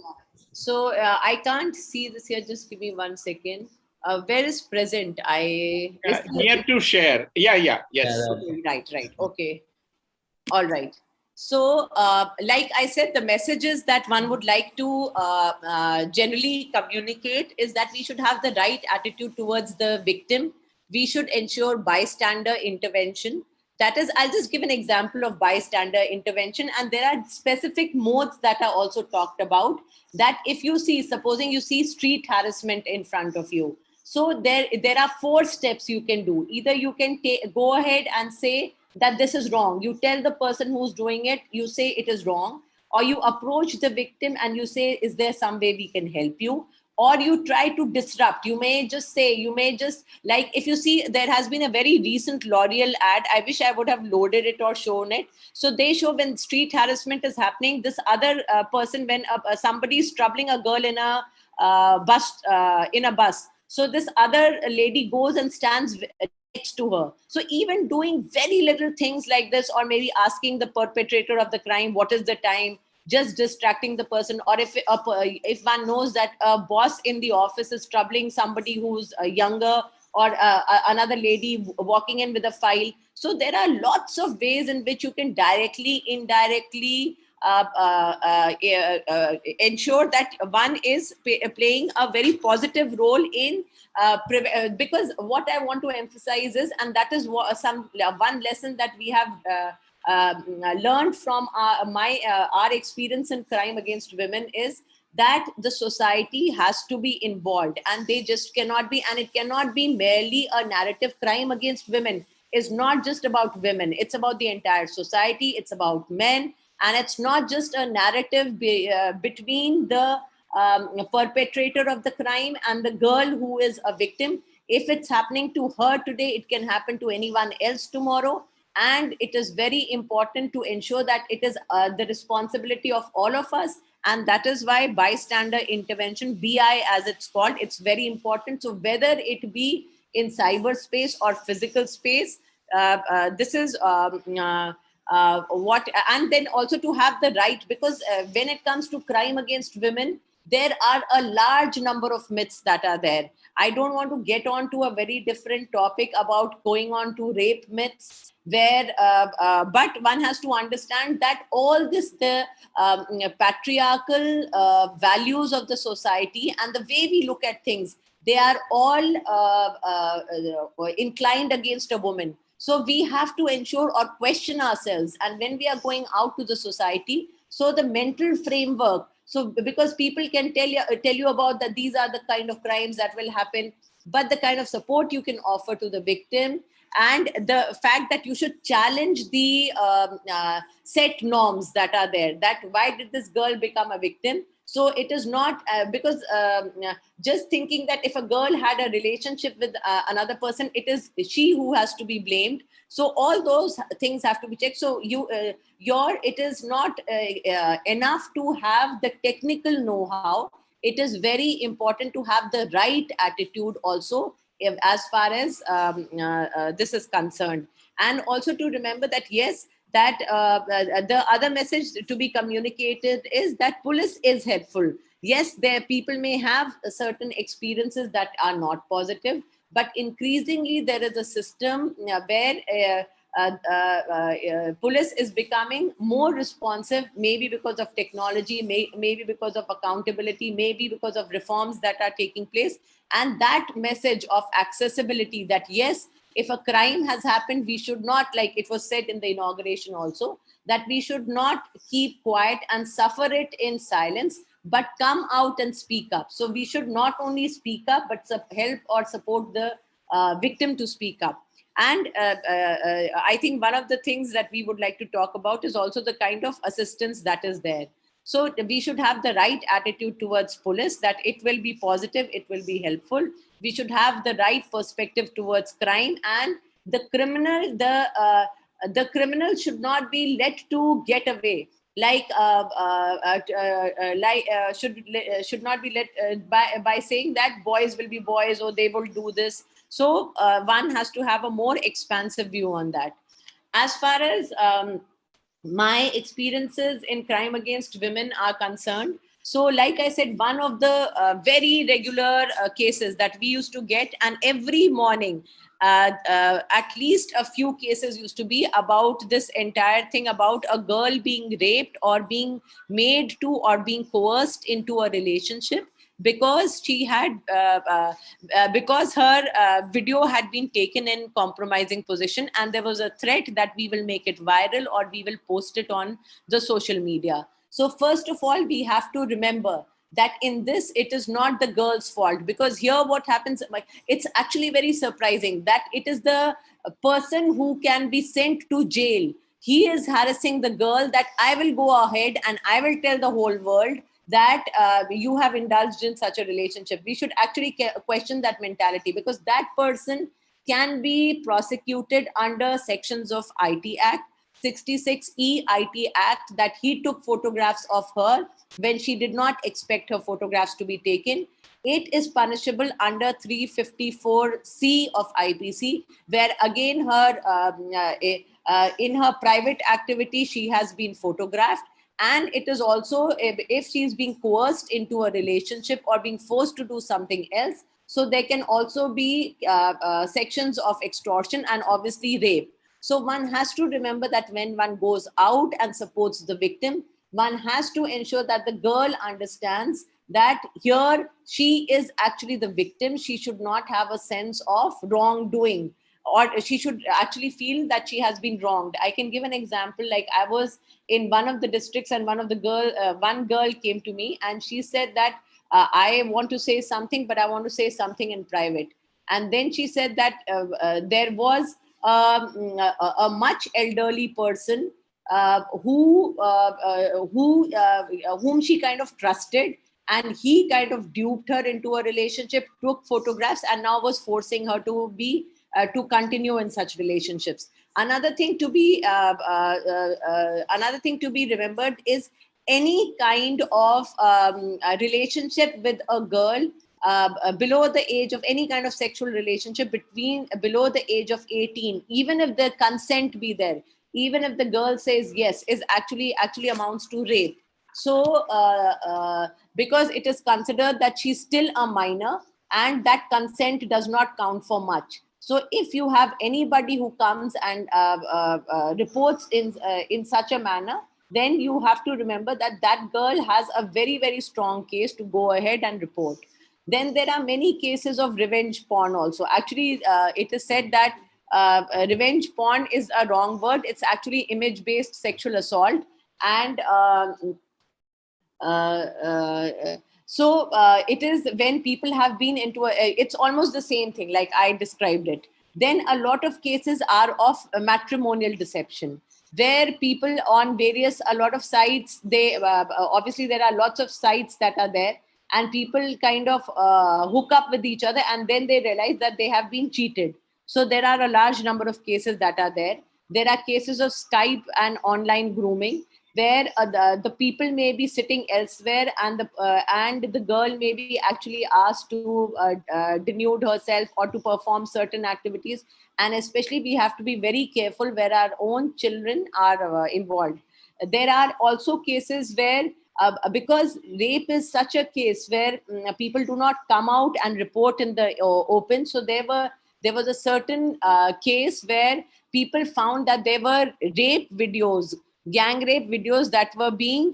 So I can't see this here. Just give me 1 second. Where is present? Near to share. Yeah. Yes. Okay, right. Okay. All right. So, like I said, the messages that one would like to generally communicate is that we should have the right attitude towards the victim. We should ensure bystander intervention. That is, I'll just give an example of bystander intervention. And there are specific modes that are also talked about, that if you see, supposing you see street harassment in front of you. So there are 4 steps you can do. Either you can go ahead and say that this is wrong. You tell the person who's doing it, you say it is wrong. Or you approach the victim and you say, is there some way we can help you? Or you try to disrupt. You may just say, like if you see, there has been a very recent L'Oreal ad. I wish I would have loaded it or shown it. So they show when street harassment is happening, this other person, when somebody is troubling a girl in a bus. So this other lady goes and stands next to her. So even doing very little things like this, or maybe asking the perpetrator of the crime, what is the time? Just distracting the person. Or if one knows that a boss in the office is troubling somebody who's younger, or another lady walking in with a file. So there are lots of ways in which you can directly, indirectly ensure that one is playing a very positive role in because what I want to emphasize is, and that is one lesson that we have learned from our experience in crime against women is that the society has to be involved, and they just cannot be, and it cannot be merely a narrative. Crime against women is not just about women, it's about the entire society, it's about men, and it's not just a narrative between the perpetrator of the crime and the girl who is a victim. If it's happening to her today, it can happen to anyone else tomorrow. And it is very important to ensure that it is the responsibility of all of us. And that is why bystander intervention, BI as it's called, it's very important. So whether it be in cyberspace or physical space, this is what, and then also to have the right, because when it comes to crime against women, there are a large number of myths that are there. I don't want to get on to a very different topic about going on to rape myths, where, but one has to understand that all this, the patriarchal values of the society and the way we look at things, they are all inclined against a woman. So we have to ensure or question ourselves. And when we are going out to the society, so the mental framework, so because people can tell you about that these are the kind of crimes that will happen, but the kind of support you can offer to the victim, and the fact that you should challenge the set norms that are there, that why did this girl become a victim? So it is not because just thinking that if a girl had a relationship with another person, it is she who has to be blamed. So all those things have to be checked. So it is not enough to have the technical know-how. It is very important to have the right attitude also, as far as this is concerned. And also to remember that, yes, that the other message to be communicated is that police is helpful. Yes, there people may have certain experiences that are not positive, but increasingly there is a system where police is becoming more responsive, maybe because of technology, maybe because of accountability, maybe because of reforms that are taking place. And that message of accessibility, that yes, if a crime has happened, we should not, like it was said in the inauguration also, that we should not keep quiet and suffer it in silence, but come out and speak up. So we should not only speak up, but help or support the victim to speak up. And I think one of the things that we would like to talk about is also the kind of assistance that is there. So we should have the right attitude towards police, that it will be positive, it will be helpful. We should have the right perspective towards crime, and the criminal should not be let to get away. Should not be let by saying that boys will be boys or they will do this. So one has to have a more expansive view on that. As far as my experiences in crime against women are concerned, so like I said, one of the very regular cases that we used to get, and every morning at least a few cases used to be about this entire thing about a girl being raped or being made to or being coerced into a relationship because she had because her video had been taken in compromising position, and there was a threat that we will make it viral or we will post it on the social media. So first of all, we have to remember that in this, it is not the girl's fault, because here what happens, it's actually very surprising that it is the person who can be sent to jail. He is harassing the girl that I will go ahead and I will tell the whole world that you have indulged in such a relationship. We should actually question that mentality, because that person can be prosecuted under sections of IT Act, 66E IT Act, that he took photographs of her when she did not expect her photographs to be taken. It is punishable under 354C of IPC, where again her in her private activity she has been photographed. And it is also if she is being coerced into a relationship or being forced to do something else. So there can also be sections of extortion and obviously rape. So one has to remember that when one goes out and supports the victim, one has to ensure that the girl understands that here she is actually the victim. She should not have a sense of wrongdoing, or she should actually feel that she has been wronged. I can give an example. Like, I was in one of the districts, and one girl came to me and she said that I want to say something, but I want to say something in private. And then she said that there was a much elderly person whom she kind of trusted, and he kind of duped her into a relationship, took photographs, and now was forcing her to be to continue in such relationships. Another thing to be remembered is any kind of a relationship with a girl below the age of any kind of sexual relationship below the age of 18, even if the consent be there, even if the girl says yes, is actually amounts to rape. So because it is considered that she's still a minor, and that consent does not count for much. So if you have anybody who comes and reports in such a manner, then you have to remember that that girl has a very, very strong case to go ahead and report. Then there are many cases of revenge porn also. Actually, it is said that revenge porn is a wrong word. It's actually image-based sexual assault. And it is when people have been into it's almost the same thing like I described it. Then a lot of cases are of matrimonial deception, where people on a lot of sites, they obviously there are lots of sites that are there, and people kind of hook up with each other, and then they realize that they have been cheated. So there are a large number of cases that are there. There are cases of Skype and online grooming, where the people may be sitting elsewhere, and the girl may be actually asked to denude herself or to perform certain activities. And especially we have to be very careful where our own children are involved. There are also cases where because rape is such a case where people do not come out and report in the open. So there was a certain case where people found that there were rape videos, gang rape videos, that were being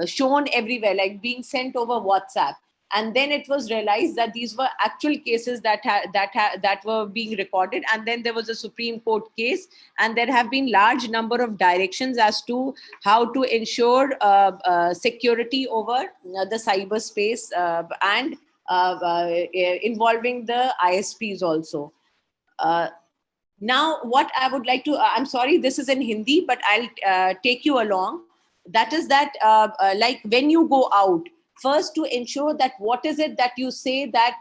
shown everywhere, like being sent over WhatsApp. And then it was realized that these were actual cases that were being recorded. And then there was a Supreme Court case, and there have been large number of directions as to how to ensure security over the cyberspace and involving the ISPs also. Now, what I would like to, I'm sorry, this is in Hindi, but I'll take you along. That is that, like when you go out, first to ensure that what is it that you say that,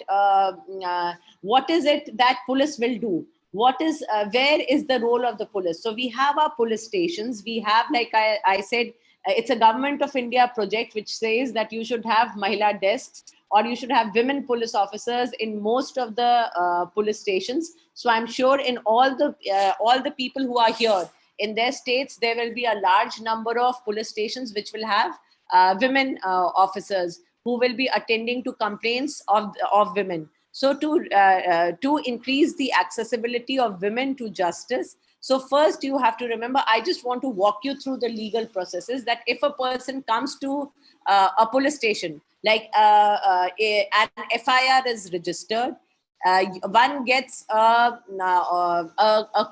what is it that police will do? What is, where is the role of the police? So we have our police stations. We have, like I said, it's a Government of India project which says that you should have Mahila desks, or you should have women police officers in most of the police stations. So I'm sure in all the people who are here in their states, there will be a large number of police stations which will have women officers who will be attending to complaints of women. So to increase the accessibility of women to justice, so first you have to remember, I just want to walk you through the legal processes, that if a person comes to a police station, like an FIR is registered, one gets a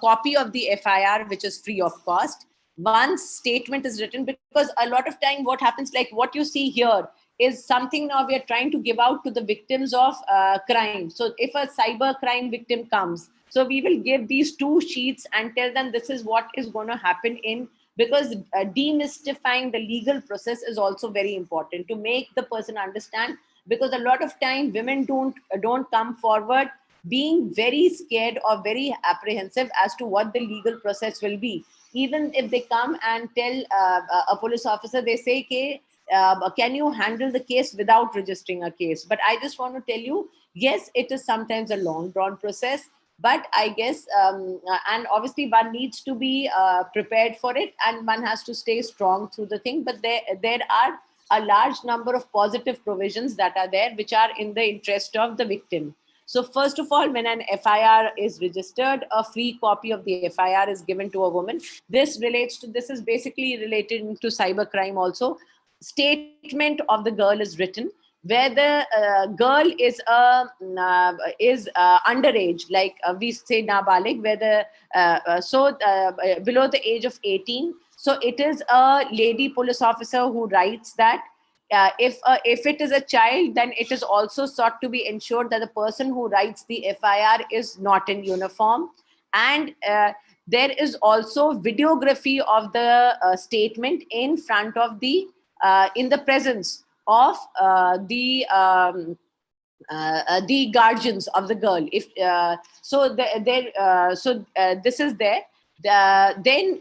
copy of the FIR, which is free of cost. One's statement is written, because a lot of time what happens, like what you see here is something now we are trying to give out to the victims of crime. So if a cyber crime victim comes, so we will give these 2 sheets and tell them this is what is going to happen in, because demystifying the legal process is also very important to make the person understand, because a lot of time women don't come forward being very scared or very apprehensive as to what the legal process will be. Even if they come and tell a police officer, they say, okay, can you handle the case without registering a case? But I just want to tell you, yes, it is sometimes a long drawn process, but I guess, and obviously one needs to be prepared for it, and one has to stay strong through the thing. But there are a large number of positive provisions that are there, which are in the interest of the victim. So first of all, when an FIR is registered, a free copy of the FIR is given to a woman. This is basically related to cybercrime also. Statement of the girl is written, where the girl is underage, like we say nabalig, where the below the age of 18. So it is a lady police officer who writes that. If it is a child, then it is also sought to be ensured that the person who writes the FIR is not in uniform, and there is also videography of the statement in front of the in the presence of the guardians of the girl. If this is there. Then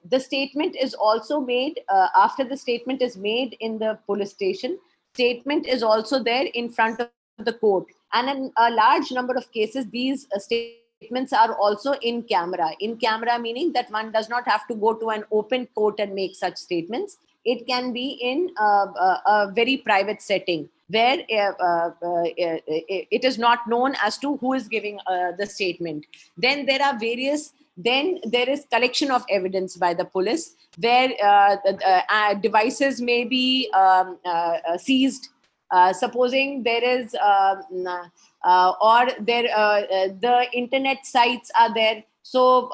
the statement is also made after the statement is made in the police station. Statement is also there in front of the court, and in a large number of cases, these statements are also in camera. In camera meaning that one does not have to go to an open court and make such statements. It can be in a very private setting, where it is not known as to who is giving the statement. Then there is collection of evidence by the police, where devices may be seized. Supposing there is the internet sites are there, so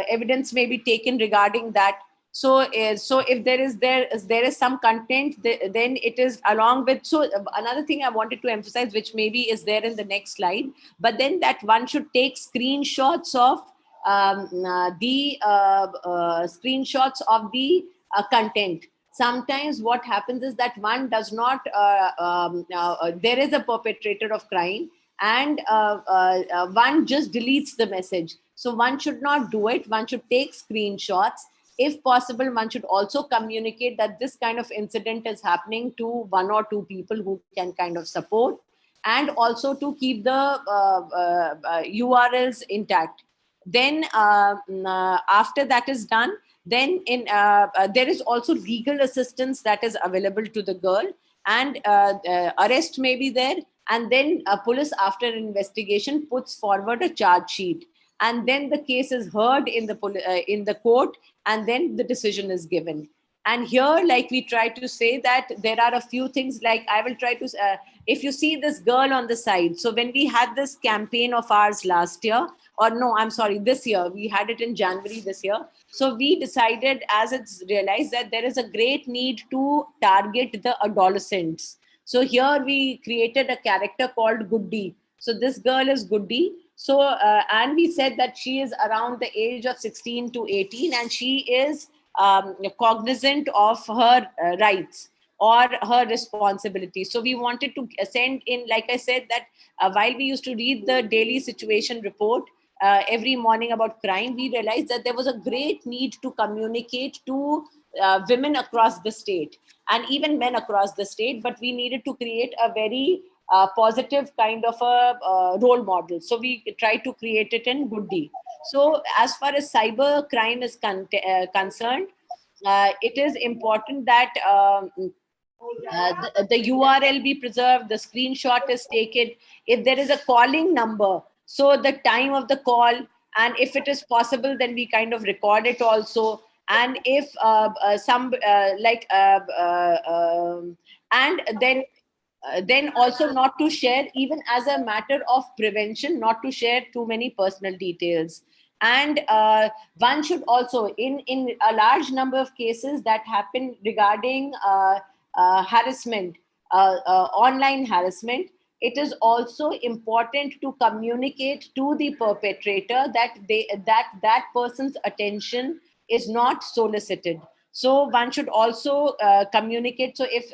evidence may be taken regarding that. So if there is some content, then it is along with. So another thing I wanted to emphasize, which maybe is there in the next slide, but then that one should take screenshots of the content. Sometimes what happens is that one does not, there is a perpetrator of crime, and one just deletes the message. So one should not do it. One should take screenshots. If possible, one should also communicate that this kind of incident is happening to one or two people who can kind of support, and also to keep the URLs intact. Then after that is done, then there is also legal assistance that is available to the girl, and arrest may be there, and then police, after investigation, puts forward a charge sheet, and then the case is heard in the court, and then the decision is given. And here, like we try to say that there are a few things, like I will try to, if you see this girl on the side, so when we had this campaign of ours last year, or no, I'm sorry, this year, we had it in January this year. So we decided, as it's realized that there is a great need to target the adolescents. So here we created a character called Goody. So this girl is Goody. So, and we said that she is around the age of 16 to 18, and she is cognizant of her rights or her responsibilities. So we wanted to send in, like I said, that while we used to read the daily situation report every morning about crime, we realized that there was a great need to communicate to women across the state and even men across the state, but we needed to create a very positive kind of a role model. So we try to create it in Goody. So as far as cyber crime is concerned, it is important that the URL be preserved, the screenshot is taken. If there is a calling number, so the time of the call, and if it is possible, then we kind of record it also. And if and then also not to share, even as a matter of prevention, not to share too many personal details. And one should also, in a large number of cases that happen regarding harassment, online harassment, it is also important to communicate to the perpetrator that that person's attention is not solicited. So one should also communicate. So if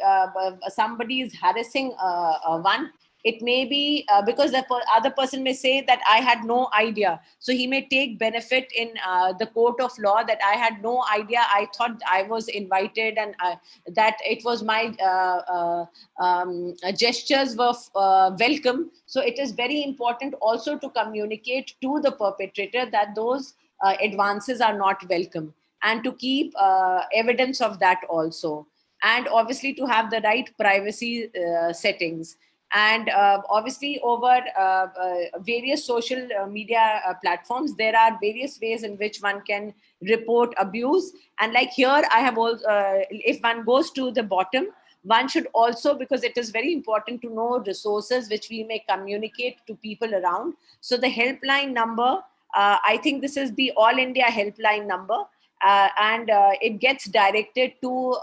somebody is harassing one, it may be because the other person may say that I had no idea. So he may take benefit in the court of law that I had no idea. I thought I was invited, and that it was my gestures were welcome. So it is very important also to communicate to the perpetrator that those advances are not welcome, and to keep evidence of that also. And obviously to have the right privacy settings. And obviously over various social media platforms, there are various ways in which one can report abuse. And like here, I have also, if one goes to the bottom, one should also, because it is very important to know resources which we may communicate to people around. So the helpline number, I think this is the All India helpline number. And it gets directed to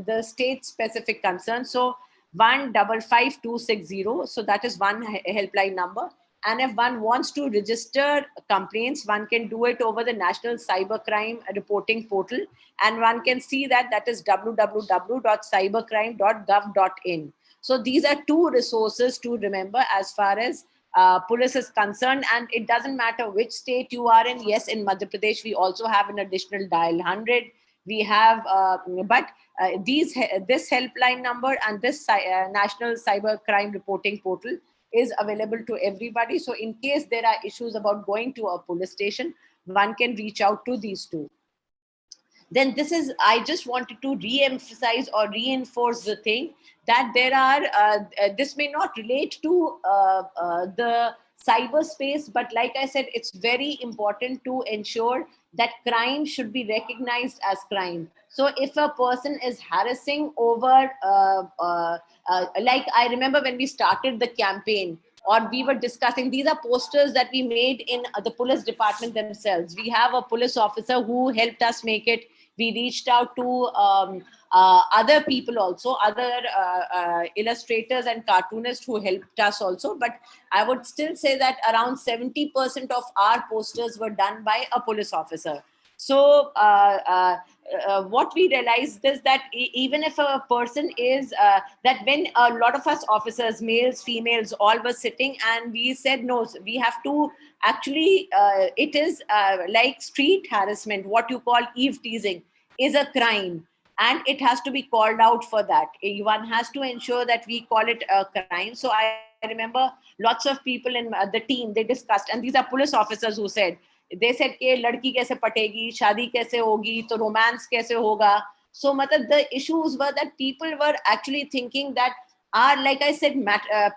the state specific concern. So 155260. So that is one helpline number. And if one wants to register complaints, one can do it over the National Cybercrime Reporting Portal. And one can see that is www.cybercrime.gov.in. So these are two resources to remember as far as police is concerned. And it doesn't matter which state you are in. Yes, in Madhya Pradesh, we also have an additional dial 100. We have, this helpline number and this National Cyber Crime Reporting Portal is available to everybody. So in case there are issues about going to a police station, one can reach out to these two. Then this is, I just wanted to re-emphasize or reinforce the thing that there are, this may not relate to the cyberspace, but like I said, it's very important to ensure that crime should be recognized as crime. So if a person is harassing over, like I remember when we started the campaign, or we were discussing, these are posters that we made in the police department themselves. We have a police officer who helped us make it. We reached out to other people also, other illustrators and cartoonists who helped us also. But I would still say that around 70% of our posters were done by a police officer. So what we realized is that even if a person is, that when a lot of us officers, males, females, all were sitting, and we said, no, we have to actually, it is like street harassment, what you call eve teasing, is a crime. And it has to be called out for that. One has to ensure that we call it a crime. So I remember lots of people in the team, they discussed, and these are police officers who said, they said कि लड़की कैसे पटेगी, शादी कैसे होगी, तो romance कैसे होगा. So मतलब the issues were that people were actually thinking that are, like I said,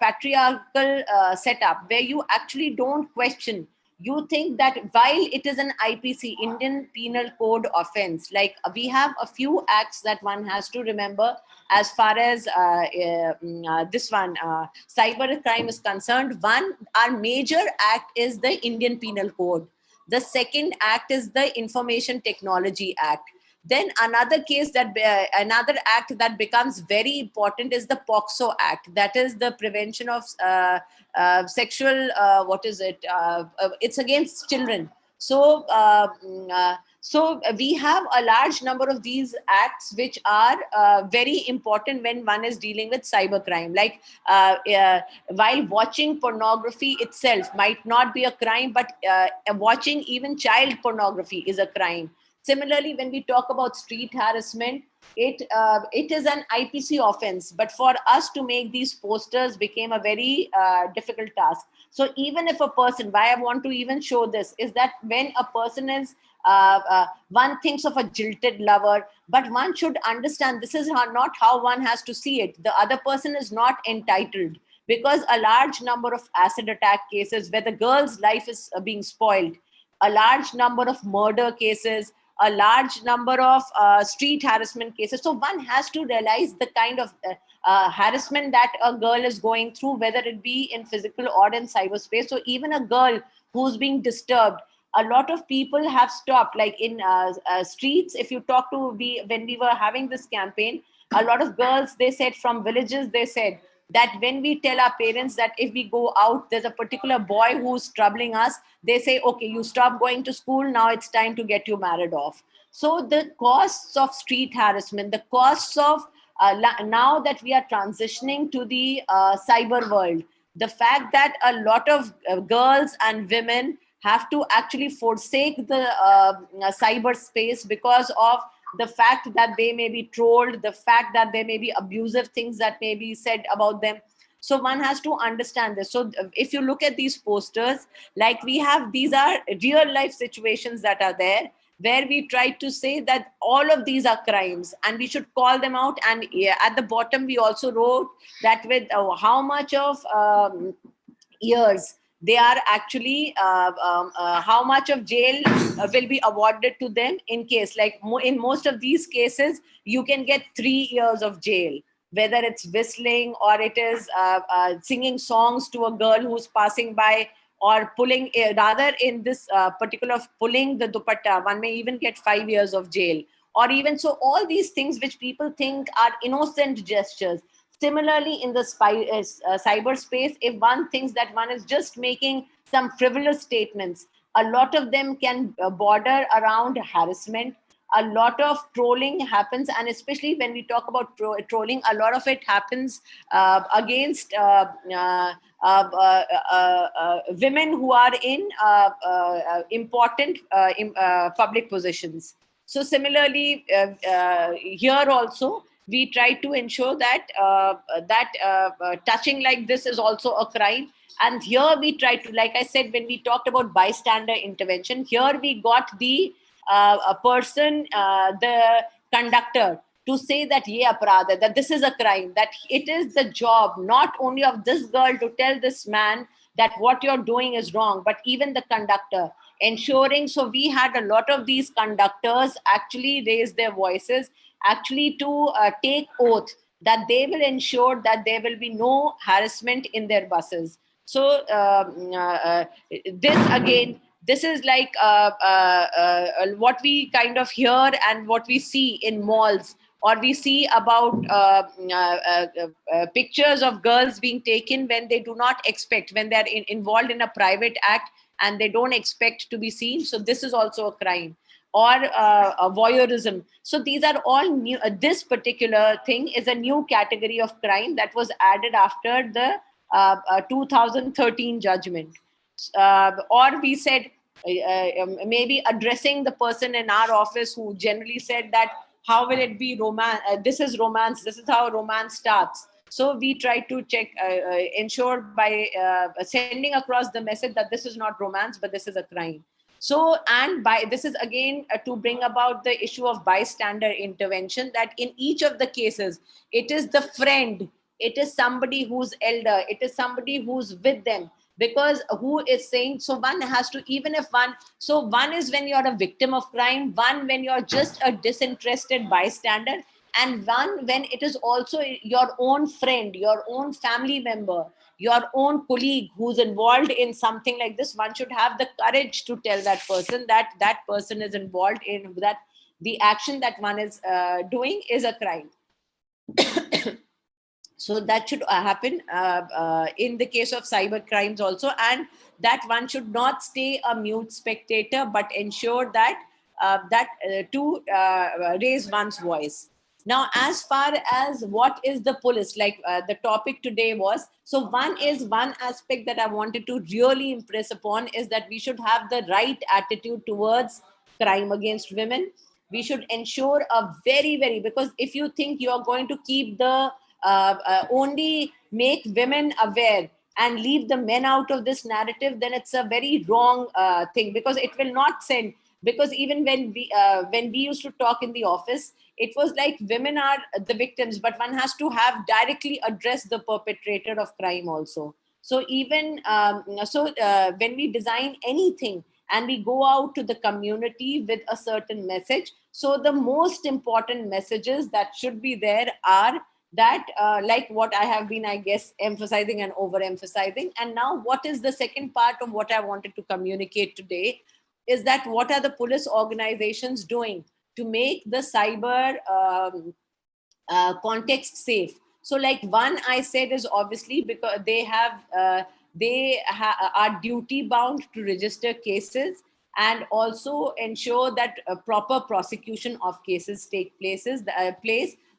patriarchal setup where you actually don't question. You think that while it is an IPC, Indian Penal Code offense, like we have a few acts that one has to remember as far as this one, cyber crime is concerned. One, our major act is the Indian Penal Code. The second act is the Information Technology Act. Then another case that, another act that becomes very important is the POXO Act. That is the prevention of sexual, what is it? It's against children. So, so we have a large number of these acts which are very important when one is dealing with cybercrime. Like while watching pornography itself might not be a crime, but watching even child pornography is a crime. Similarly, when we talk about street harassment, it is an IPC offense, but for us to make these posters became a very difficult task. So even if a person, why I want to even show this is that when a person is, one thinks of a jilted lover, but one should understand this is not how one has to see it. The other person is not entitled, because a large number of acid attack cases where the girl's life is being spoiled, a large number of murder cases, a large number of street harassment cases. So one has to realize the kind of harassment that a girl is going through, whether it be in physical or in cyberspace. So even a girl who's being disturbed, a lot of people have stopped, like in streets. If you talk to, when we were having this campaign, a lot of girls, they said from villages, they said that when we tell our parents that if we go out, there's a particular boy who's troubling us, they say, okay, you stop going to school, now it's time to get you married off. So the costs of street harassment, the costs of, now that we are transitioning to the cyber world, the fact that a lot of girls and women have to actually forsake the cyberspace because of the fact that they may be trolled, the fact that there may be abusive things that may be said about them. So one has to understand this. So if you look at these posters, like we have, these are real life situations that are there. where we tried to say that all of these are crimes and we should call them out. And at the bottom, we also wrote that with how much of years they are actually, how much of jail will be awarded to them in case, like in most of these cases, you can get 3 years of jail, whether it's whistling or it is singing songs to a girl who's passing by, or pulling, rather in this particular pulling the dupatta, one may even get 5 years of jail. Or even so, all these things which people think are innocent gestures. Similarly, in the cyberspace, if one thinks that one is just making some frivolous statements, a lot of them can border around harassment. A lot of trolling happens, and especially when we talk about trolling, a lot of it happens against women who are in important public positions. So similarly, here also, we try to ensure that touching like this is also a crime. And here we try to, like I said, when we talked about bystander intervention, here we got the a person, the conductor, to say that that this is a crime, that it is the job not only of this girl to tell this man that what you're doing is wrong, but even the conductor ensuring. So we had a lot of these conductors actually raise their voices, actually to take oath that they will ensure that there will be no harassment in their buses. So this again, this is like what we kind of hear and what we see in malls, or we see about pictures of girls being taken when they do not expect, when they're involved in a private act and they don't expect to be seen. So this is also a crime. Or voyeurism. So these are all new. This particular thing is a new category of crime that was added after the 2013 judgment. Or we said, maybe addressing the person in our office who generally said that, how will it be romance? This is romance. This is how romance starts. So we try to check, ensure by sending across the message that this is not romance, but this is a crime. So, and by this is again to bring about the issue of bystander intervention, that in each of the cases, it is the friend, it is somebody who's elder, it is somebody who's with them, because who is saying, so one has to, even if one, so one is when you're a victim of crime, one when you're just a disinterested bystander, and one when it is also your own friend, your own family member, your own colleague who's involved in something like this. One should have the courage to tell that person that that person is involved in that, the action that one is doing is a crime. So that should happen in the case of cyber crimes also, and that one should not stay a mute spectator, but ensure that to raise one's voice. Now, as far as what is the police, like the topic today was, so one aspect that I wanted to really impress upon is that we should have the right attitude towards crime against women. We should ensure a very, because if you think you're going to keep the only make women aware and leave the men out of this narrative, then it's a very wrong thing, because it will not send, because even when we used to talk in the office, it was like women are the victims, but one has to have directly address the perpetrator of crime also. So even when we design anything and we go out to the community with a certain message, so the most important messages that should be there are that like what I have been, I guess, emphasizing and overemphasizing. And now what is the second part of what I wanted to communicate today is that what are the police organizations doing to make the cyber context safe. So like one I said is obviously because they are duty bound to register cases and also ensure that proper prosecution of cases take place.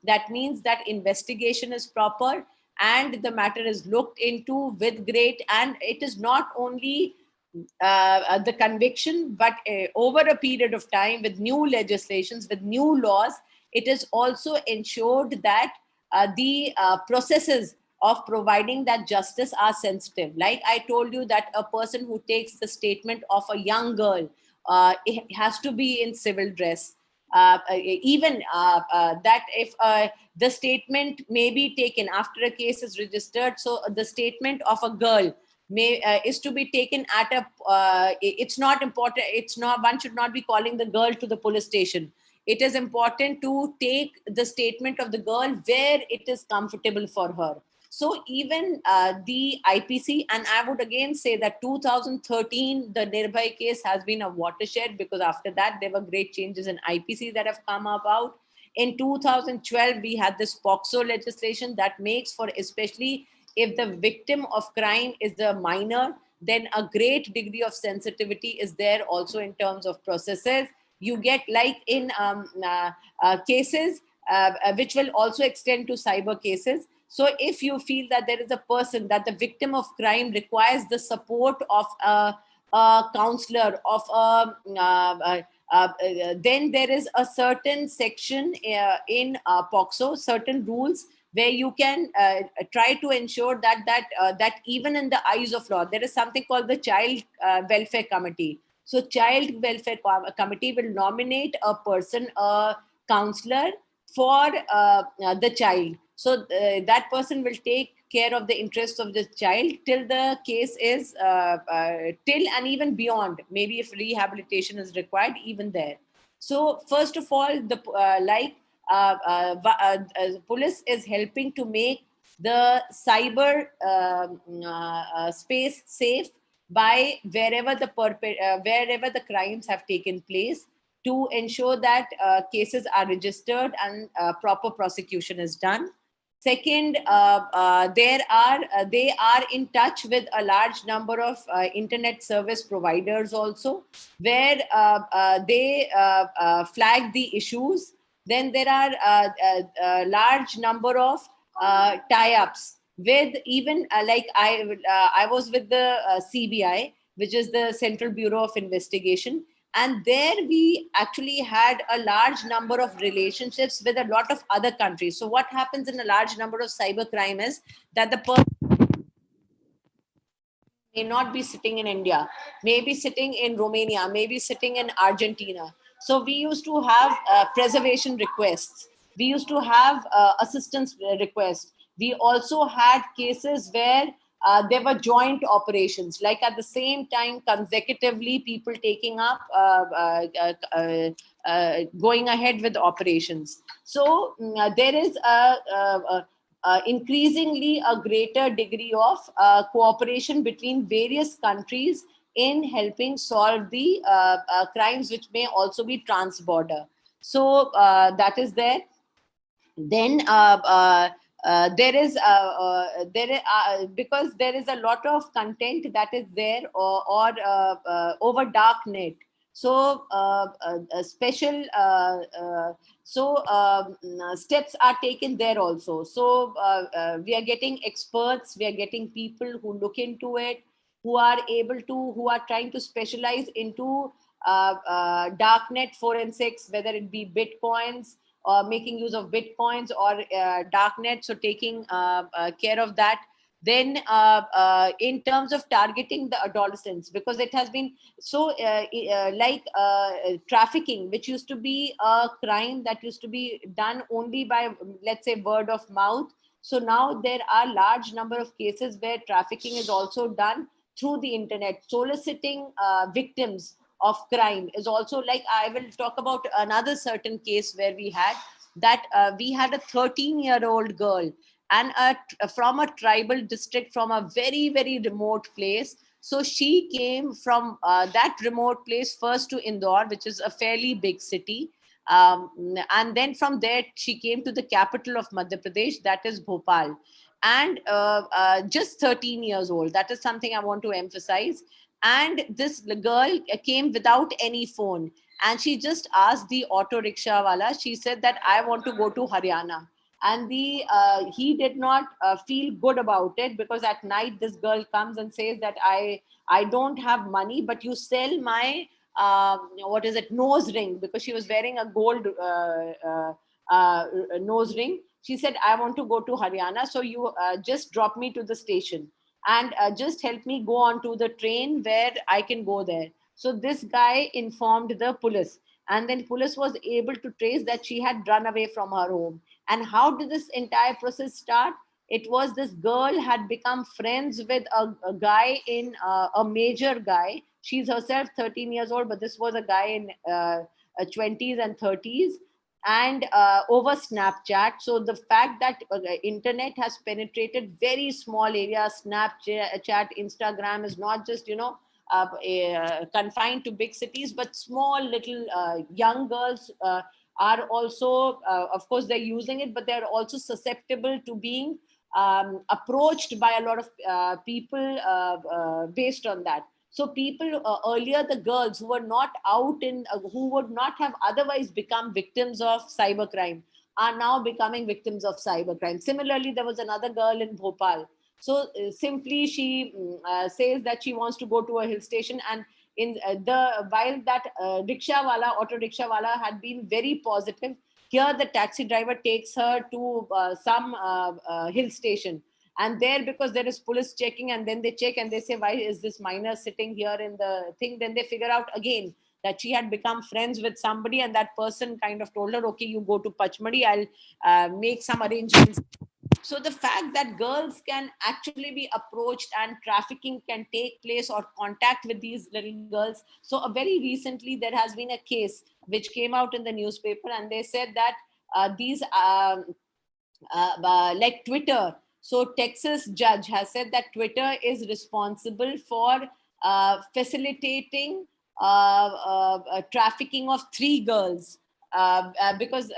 That means that investigation is proper and the matter is looked into with great, and it is not only the conviction, but over a period of time with new legislations, with new laws, it is also ensured that the processes of providing that justice are sensitive. Like I told you that a person who takes the statement of a young girl it has to be in civil dress. Even that if the statement may be taken after a case is registered, so the statement of a girl is to be taken at a it's not important, it's not, one should not be calling the girl to the police station. It is important to take the statement of the girl where it is comfortable for her. So even the IPC, and I would again say that 2013, the Nirbhay case has been a watershed, because after that, there were great changes in IPC that have come about. In 2012, we had this POXO legislation that makes for, especially if the victim of crime is the minor, then a great degree of sensitivity is there also in terms of processes. You get like in cases which will also extend to cyber cases. So if you feel that there is a person, that the victim of crime requires the support of a counselor, of then there is a certain section in POXO, certain rules where you can try to ensure that that even in the eyes of law, there is something called the Child Welfare Committee. So Child Welfare Committee will nominate a person, a counselor for the child. So that person will take care of the interests of the child till the case is till and even beyond. Maybe if rehabilitation is required, even there. So first of all, the police is helping to make the cyber space safe by wherever the crimes have taken place, to ensure that cases are registered and proper prosecution is done. Second, they are in touch with a large number of internet service providers also, where they flag the issues. Then there are a large number of tie-ups with even like I was with the CBI, which is the Central Bureau of Investigation. And there we actually had a large number of relationships with a lot of other countries. So what happens in a large number of cybercrime is that the person may not be sitting in India, may be sitting in Romania, may be sitting in Argentina. So we used to have preservation requests. We used to have assistance requests. We also had cases where there were joint operations, like at the same time, consecutively, people taking up, going ahead with operations. So there is increasingly a greater degree of cooperation between various countries in helping solve the crimes which may also be trans-border. So that is there. Then there is because there is a lot of content that is there or over dark net. So special steps are taken there also. So we are getting experts, we are getting people who look into it, who are trying to specialize into darknet forensics, whether it be bitcoins or making use of bitcoins or darknet, so taking care of that. Then in terms of targeting the adolescents, because it has been so trafficking, which used to be a crime that used to be done only by, let's say, word of mouth. So now there are large number of cases where trafficking is also done through the internet. Soliciting victims of crime is also, like, I will talk about another certain case where we had a 13-year-old girl, and from a tribal district, from a very, very remote place. So she came from that remote place first to Indore, which is a fairly big city. And then from there, she came to the capital of Madhya Pradesh, that is Bhopal. And just 13 years old. That is something I want to emphasize. And this girl came without any phone. And she just asked the auto rickshaw wala, she said that I want to go to Haryana. And he did not feel good about it, because at night this girl comes and says that I don't have money, but you sell my nose ring, because she was wearing a gold nose ring. She said, I want to go to Haryana, so you just drop me to the station and just help me go on to the train where I can go there. So this guy informed the police, and then police was able to trace that she had run away from her home. And how did this entire process start? It was this girl had become friends with a guy in a major guy. She's herself 13 years old, but this was a guy in 20s and 30s, and over Snapchat. So the fact that internet has penetrated very small areas, Snapchat, Instagram is not just, confined to big cities, but small little young girls are also, of course, they're using it, but they're also susceptible to being approached by a lot of people based on that. So people earlier, the girls who were not out in, who would not have otherwise become victims of cybercrime, are now becoming victims of cybercrime. Similarly, there was another girl in Bhopal. So simply she says that she wants to go to a hill station, and in while that auto rickshaw wala had been very positive, here the taxi driver takes her to some hill station. And there, because there is police checking, and then they check and they say, why is this minor sitting here in the thing? Then they figure out again that she had become friends with somebody, and that person kind of told her, okay, you go to Pachmadi, I'll make some arrangements. So the fact that girls can actually be approached and trafficking can take place, or contact with these little girls. So very recently there has been a case which came out in the newspaper, and they said that these like Twitter. So Texas judge has said that Twitter is responsible for facilitating trafficking of 3 girls. Because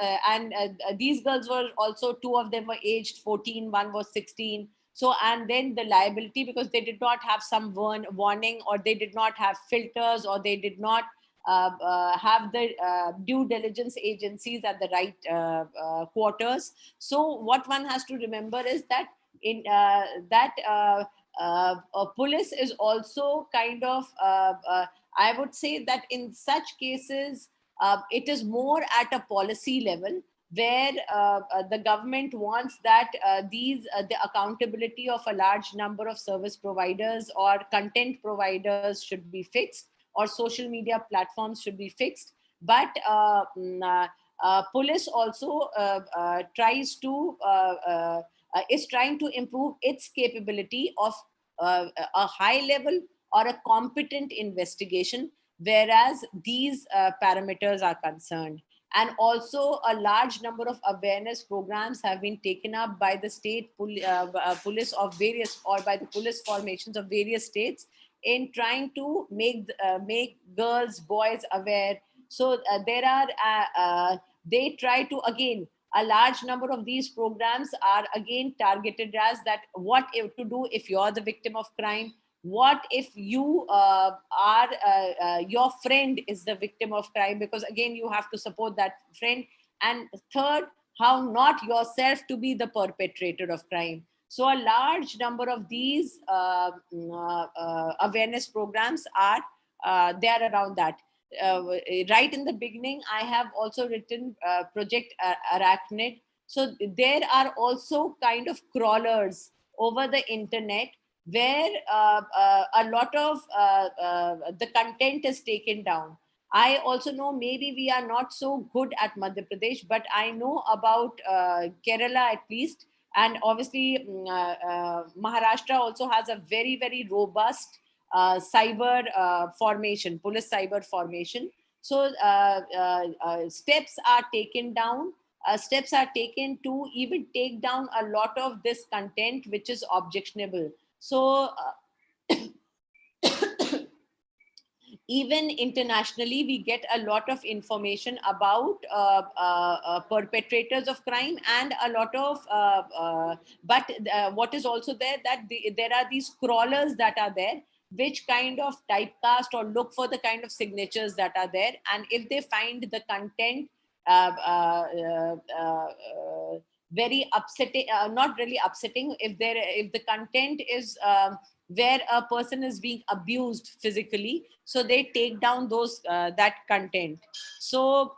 these girls were also, 2 of them were aged 14, one was 16. So, and then the liability, because they did not have some warning, or they did not have filters, or they did not have the due diligence agencies at the right quarters. So what one has to remember is that in police is also kind of, I would say that in such cases, it is more at a policy level, where the government wants that the accountability of a large number of service providers or content providers should be fixed, or social media platforms should be fixed. But police also is trying to improve its capability of a high level or a competent investigation, whereas these parameters are concerned. And also a large number of awareness programs have been taken up by the state police of various, or by the police formations of various states, in trying to make girls, boys aware. So there are, they try to, again, a large number of these programs are again targeted as that, what to do if you're the victim of crime, what if you your friend is the victim of crime, because again you have to support that friend. And third, how not yourself to be the perpetrator of crime. So a large number of these awareness programs are there around that. Right in the beginning, I have also written Project Arachnid. So there are also kind of crawlers over the internet, where a lot of the content is taken down. I also know, maybe we are not so good at Madhya Pradesh, but I know about Kerala at least. And obviously, Maharashtra also has a very, very robust cyber formation, police cyber formation. So steps are taken down. Steps are taken to even take down a lot of this content which is objectionable. So even internationally, we get a lot of information about perpetrators of crime, and a lot of, but what is also there, that there are these crawlers that are there, which kind of typecast or look for the kind of signatures that are there. And if they find the content very upsetting, not really upsetting, if the content is where a person is being abused physically, so they take down those that content. So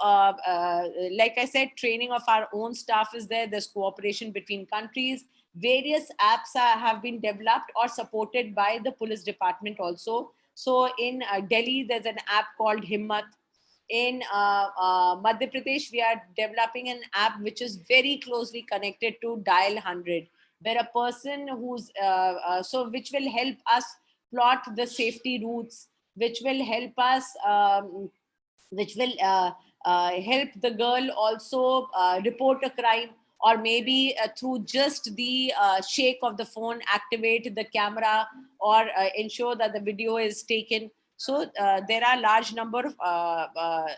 like I said, training of our own staff is there. There's cooperation between countries. Various apps have been developed or supported by the police department also. So in Delhi, there's an app called Himmat. In Madhya Pradesh, we are developing an app which is very closely connected to Dial 100, where a person who's which will help us plot the safety routes, which will help us, which will help the girl also report a crime, or maybe through just the shake of the phone, activate the camera, or ensure that the video is taken. So there are large number of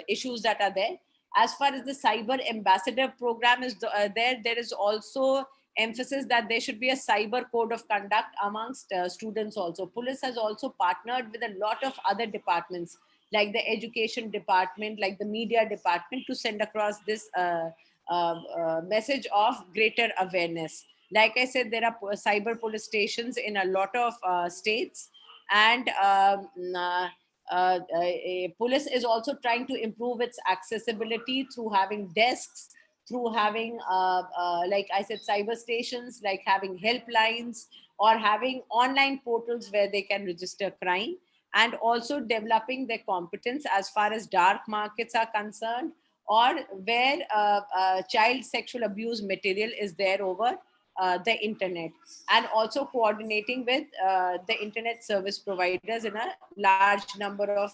issues that are there. As far as the cyber ambassador program is there is also emphasis that there should be a cyber code of conduct amongst students also. Police has also partnered with a lot of other departments, like the education department, like the media department, to send across this message of greater awareness. Like I said, there are cyber police stations in a lot of states, and police is also trying to improve its accessibility through having desks, through having, like I said, cyber stations, like having helplines, or having online portals where they can register crime, and also developing their competence as far as dark markets are concerned, or where child sexual abuse material is there over the internet, and also coordinating with the internet service providers in a large number of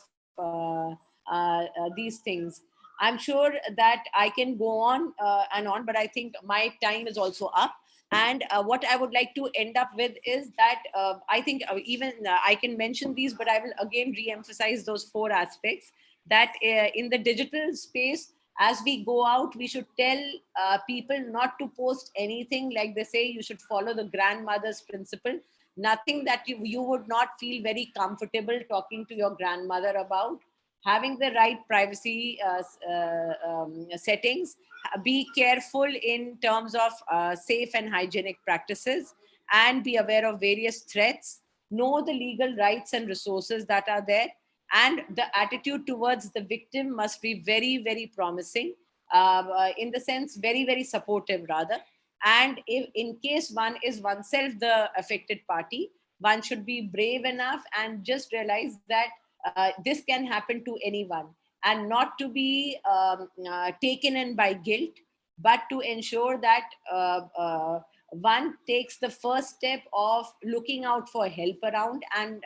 these things. I'm sure that I can go on and on, but I think my time is also up. And what I would like to end up with is that I think even I can mention these, but I will again re-emphasize those 4 aspects, that in the digital space, as we go out, we should tell people not to post anything. Like they say, you should follow the grandmother's principle. Nothing that you would not feel very comfortable talking to your grandmother about. Having the right privacy settings. Be careful in terms of safe and hygienic practices, and be aware of various threats. Know the legal rights and resources that are there, and the attitude towards the victim must be very, very promising, in the sense very, very supportive rather. And if in case one is oneself the affected party, one should be brave enough and just realize that this can happen to anyone, and not to be taken in by guilt, but to ensure that one takes the first step of looking out for help around, and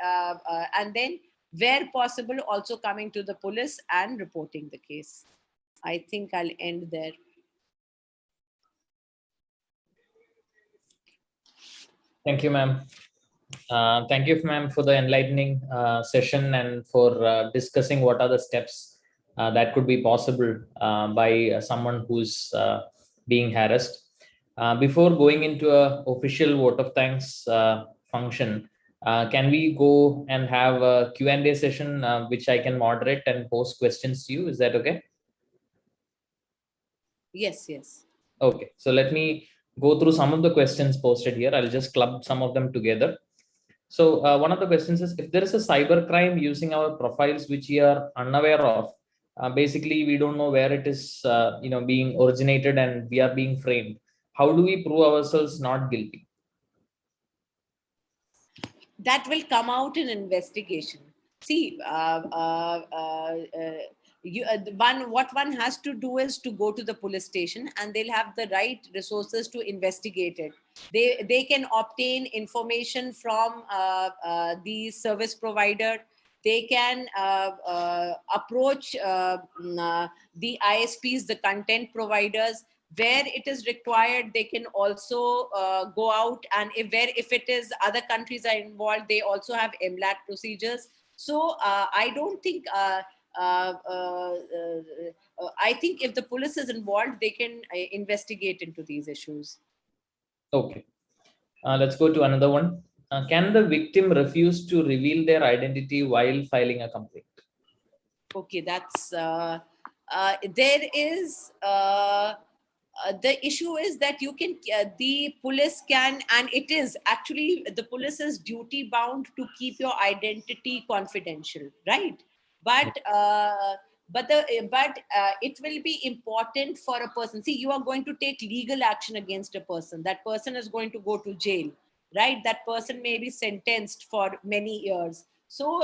then where possible also coming to the police and reporting the case. I think I'll end there. Thank you, ma'am. Thank you, ma'am, for the enlightening session, and for discussing what are the steps that could be possible by someone who's being harassed. Before going into a official vote of thanks function, can we go and have a Q&A session which I can moderate and post questions to you? Is that okay? Yes, yes. Okay, so let me go through some of the questions posted here. I'll just club some of them together. So one of the questions is, if there is a cyber crime using our profiles which we are unaware of, basically we don't know where it is being originated, and we are being framed, how do we prove ourselves not guilty? That will come out in investigation. See, what one has to do is to go to the police station, and they'll have the right resources to investigate it. They can obtain information from the service provider. They can approach the ISPs, the content providers. Where it is required, they can also go out, and if it is other countries are involved, they also have MLAT procedures. So I don't think I think if the police is involved, they can investigate into these issues. Okay, let's go to another one. Can the victim refuse to reveal their identity while filing a complaint? Okay, that's there is the issue is that you can the police can, and it is actually the police is duty bound to keep your identity confidential, right? But it will be important for a person. See, you are going to take legal action against a person. That person is going to go to jail, right? That person may be sentenced for many years. So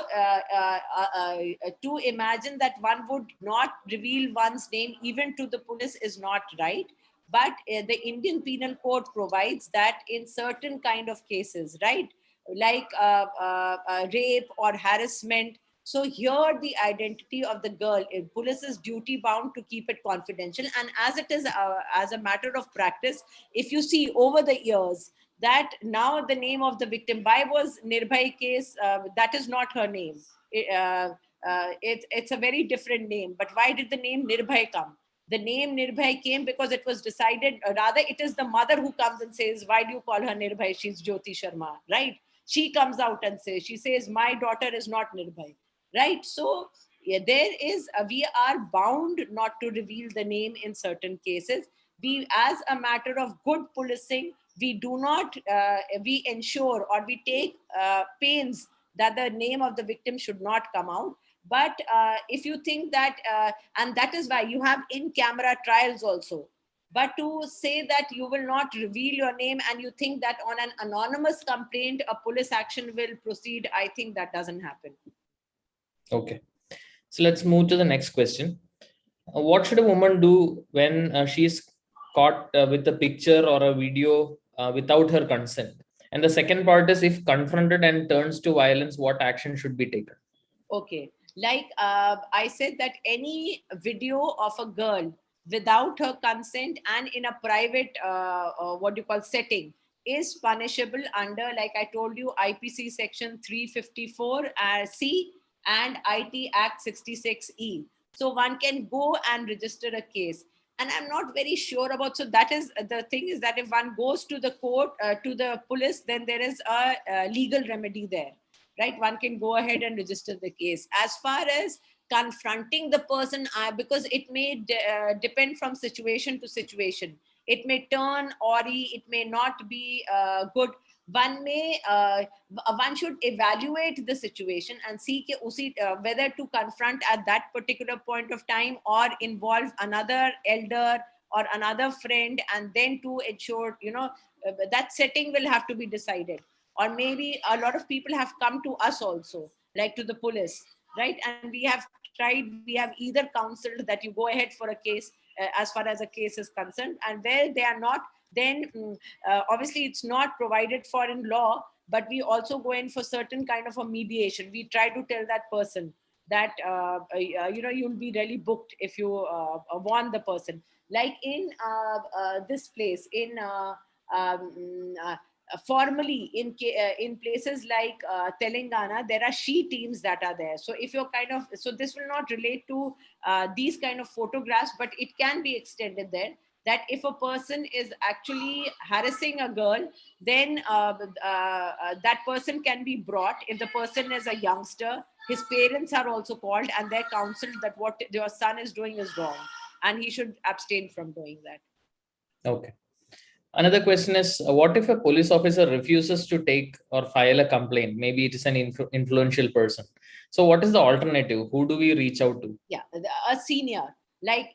to imagine that one would not reveal one's name even to the police is not right. But the Indian Penal Code provides that in certain kind of cases, right, like rape or harassment. So here the identity of the girl, police is duty bound to keep it confidential. And as it is, as a matter of practice, if you see over the years, that now the name of the victim, why was Nirbhay case, that is not her name. It's a very different name. But why did the name Nirbhay come? The name Nirbhay came because it was decided, rather it is the mother who comes and says, why do you call her Nirbhay? She's Jyoti Sharma, right? She comes out and says, she says, my daughter is not Nirbhay, right? So yeah, there is, we are bound not to reveal the name in certain cases. We, as a matter of good policing, we do not, we ensure or we take pains that the name of the victim should not come out. But if you think that, and that is why you have in-camera trials also. But to say that you will not reveal your name and you think that on an anonymous complaint, a police action will proceed, I think that doesn't happen. Okay. So let's move to the next question. What should a woman do when she is caught with a picture or a video without her consent? And the second part is, if confronted and turns to violence, what action should be taken? Okay. Like I said that any video of a girl without her consent and in a private, what do you call, setting is punishable under, like I told you, IPC section 354 C and IT Act 66E. So one can go and register a case. And I'm not very sure about, so that is, the thing is that if one goes to the court, to the police, then there is a legal remedy there, right? One can go ahead and register the case. As far as confronting the person, because it may depend from situation to situation. It may turn awry, it may not be good. One may, one should evaluate the situation and see whether to confront at that particular point of time or involve another elder or another friend, and then to ensure, you know, that setting will have to be decided. Or maybe a lot of people have come to us also, like to the police, right? And we have tried, we have either counseled that you go ahead for a case as far as a case is concerned, and where they are not, then obviously it's not provided for in law, but we also go in for certain kind of a mediation. We try to tell that person that you know, you'll be really booked if you warn the person. Like in this place in formally in places like Telangana, there are she teams that are there. So if you're kind of, so this will not relate to these kind of photographs, but it can be extended there, that if a person is actually harassing a girl, then that person can be brought. If the person is a youngster, his parents are also called and they're counseled that what your son is doing is wrong and he should abstain from doing that. Okay. Another question is, what if a police officer refuses to take or file a complaint? Maybe it is an influential person. So what is the alternative? Who do we reach out to? Yeah, a senior, like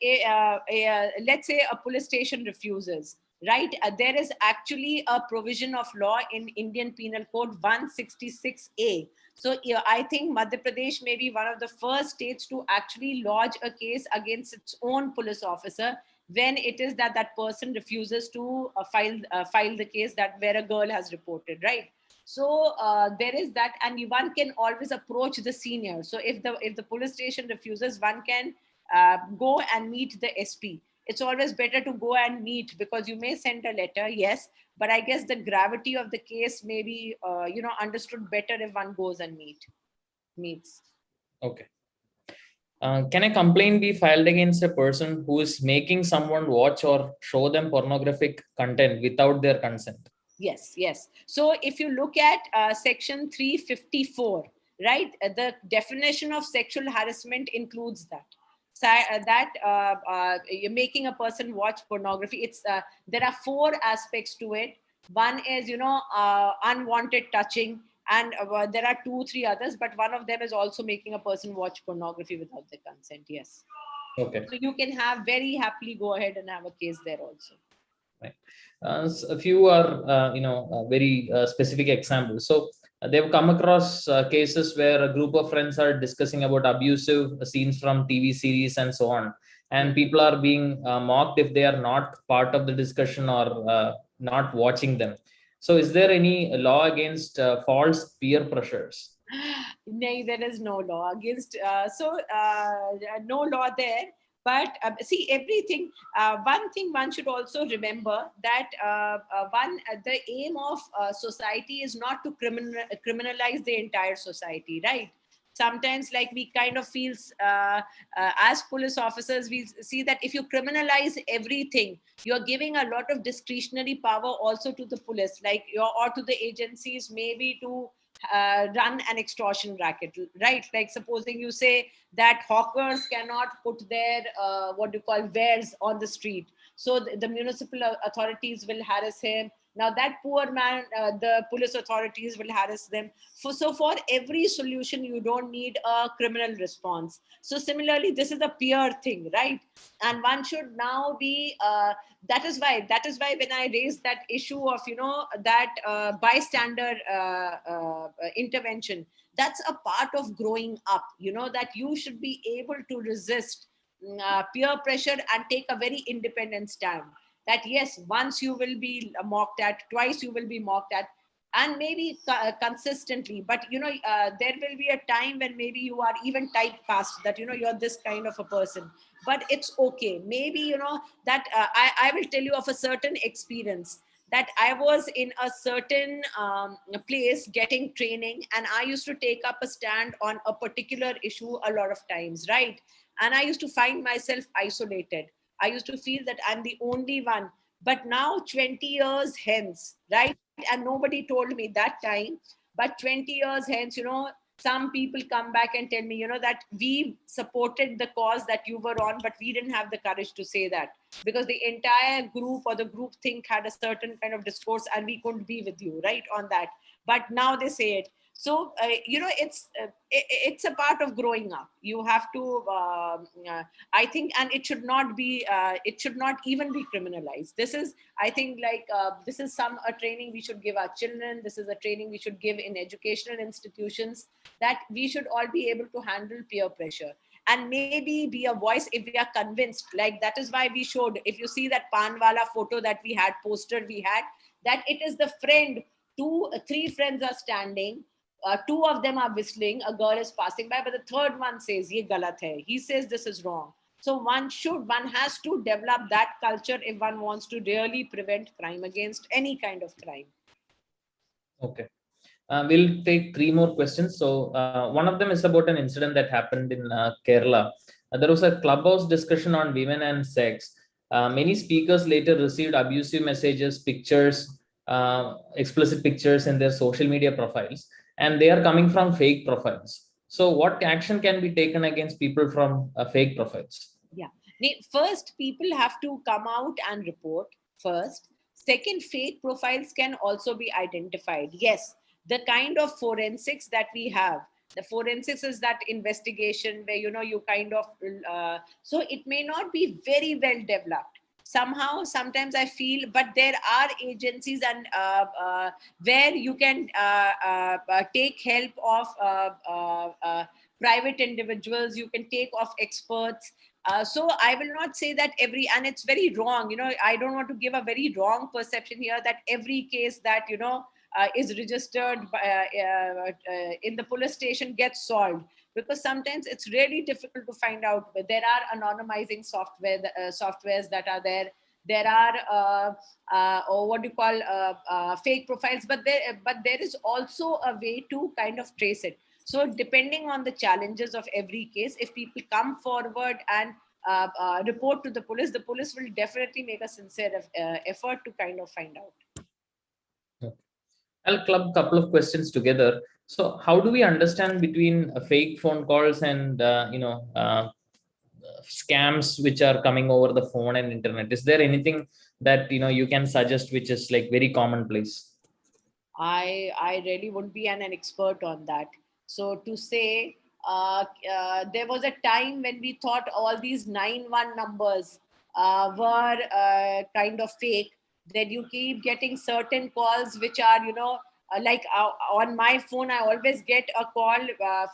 let's say a police station refuses, right? There is actually a provision of law in Indian Penal Code 166A. So I think Madhya Pradesh may be one of the first states to actually lodge a case against its own police officer when it is that that person refuses to file the case that where a girl has reported, right? So there is that, and one can always approach the senior. So if the police station refuses, one can go and meet the SP. It's always better to go and meet, because you may send a letter, yes, but I guess the gravity of the case may be you know, understood better if one goes and meets. Okay. Can a complaint be filed against a person who is making someone watch or show them pornographic content without their consent? Yes, yes. So if you look at section 354, right, the definition of sexual harassment includes that. So, you're making a person watch pornography. It's there are 4 aspects to it. One is, you know, unwanted touching, and there are 2-3 others, but one of them is also making a person watch pornography without their consent. Yes. Okay. So you can have very happily go ahead and have a case there also. Right. A few are, you know, very specific examples. So they've come across cases where a group of friends are discussing about abusive scenes from TV series and so on, and people are being mocked if they are not part of the discussion or not watching them. So is there any law against false peer pressures? No, there is no law against, no law there. But see, everything, one thing one should also remember that the aim of society is not to criminalize the entire society, right? Sometimes, like, we kind of feels, as police officers, we see that if you criminalize everything, you're giving a lot of discretionary power also to the police, like or to the agencies, maybe to run an extortion racket, right? Like, supposing you say that hawkers cannot put their what do you call wares on the street, so the municipal authorities will harass him. Now that poor man, the police authorities will harass them. So for every solution, you don't need a criminal response. So similarly, this is a peer thing, right? And one should now be that is why when I raised that issue of, that bystander intervention, that's a part of growing up, that you should be able to resist peer pressure and take a very independent stand. That yes, once you will be mocked at, twice you will be mocked at, and maybe consistently, but there will be a time when maybe you are even typecast, that you're this kind of a person. But it's okay, maybe that I will tell you of a certain experience, that I was in a certain place getting training, and I used to take up a stand on a particular issue a lot of times, right? And I used to find myself isolated. I used to feel that I'm the only one. But now, 20 years hence, right? And nobody told me that time. But 20 years hence, some people come back and tell me, that we supported the cause that you were on, but we didn't have the courage to say that, because the entire group or the group think had a certain kind of discourse, and we couldn't be with you, right, on that. But now they say it. So it's a part of growing up. You have to I think, and it should not be it should not even be criminalized. This is, I think, like, this is a training we should give our children. This is a training we should give in educational institutions, that we should all be able to handle peer pressure, and maybe be a voice if we are convinced. Like, that is why we showed, if you see that Panwala photo that we had, poster we had, that it is the friend, three friends are standing, two of them are whistling, a girl is passing by, but the third one says, ye galat hai. He says this is wrong. So one has to develop that culture if one wants to really prevent crime, against any kind of crime. Okay. We'll take 3 more questions. So one of them is about an incident that happened in Kerala. There was a clubhouse discussion on women and sex. Many speakers later received abusive messages, pictures, explicit pictures in their social media profiles, and they are coming from fake profiles. So what action can be taken against people from fake profiles? Yeah. First, people have to come out and report first. Second, fake profiles can also be identified. Yes, the kind of forensics that we have, the forensics is that investigation where, you kind of, so it may not be very well developed. Somehow, sometimes I feel, but there are agencies and where you can take help of private individuals, you can take off experts. So I will not say that and it's very wrong, I don't want to give a very wrong perception here, that every case that, is registered in the police station gets solved, because sometimes it's really difficult to find out. But there are anonymizing softwares that are there. There are or what do you call fake profiles, but there is also a way to kind of trace it. So depending on the challenges of every case, if people come forward and report to the police will definitely make a sincere effort to kind of find out. I'll club a couple of questions together. So how do we understand between fake phone calls and scams which are coming over the phone and internet? Is there anything that you can suggest which is like very commonplace? I really wouldn't be an expert on that. So to say, there was a time when we thought all these 9-1 numbers were kind of fake. Then you keep getting certain calls which are, on my phone, I always get a call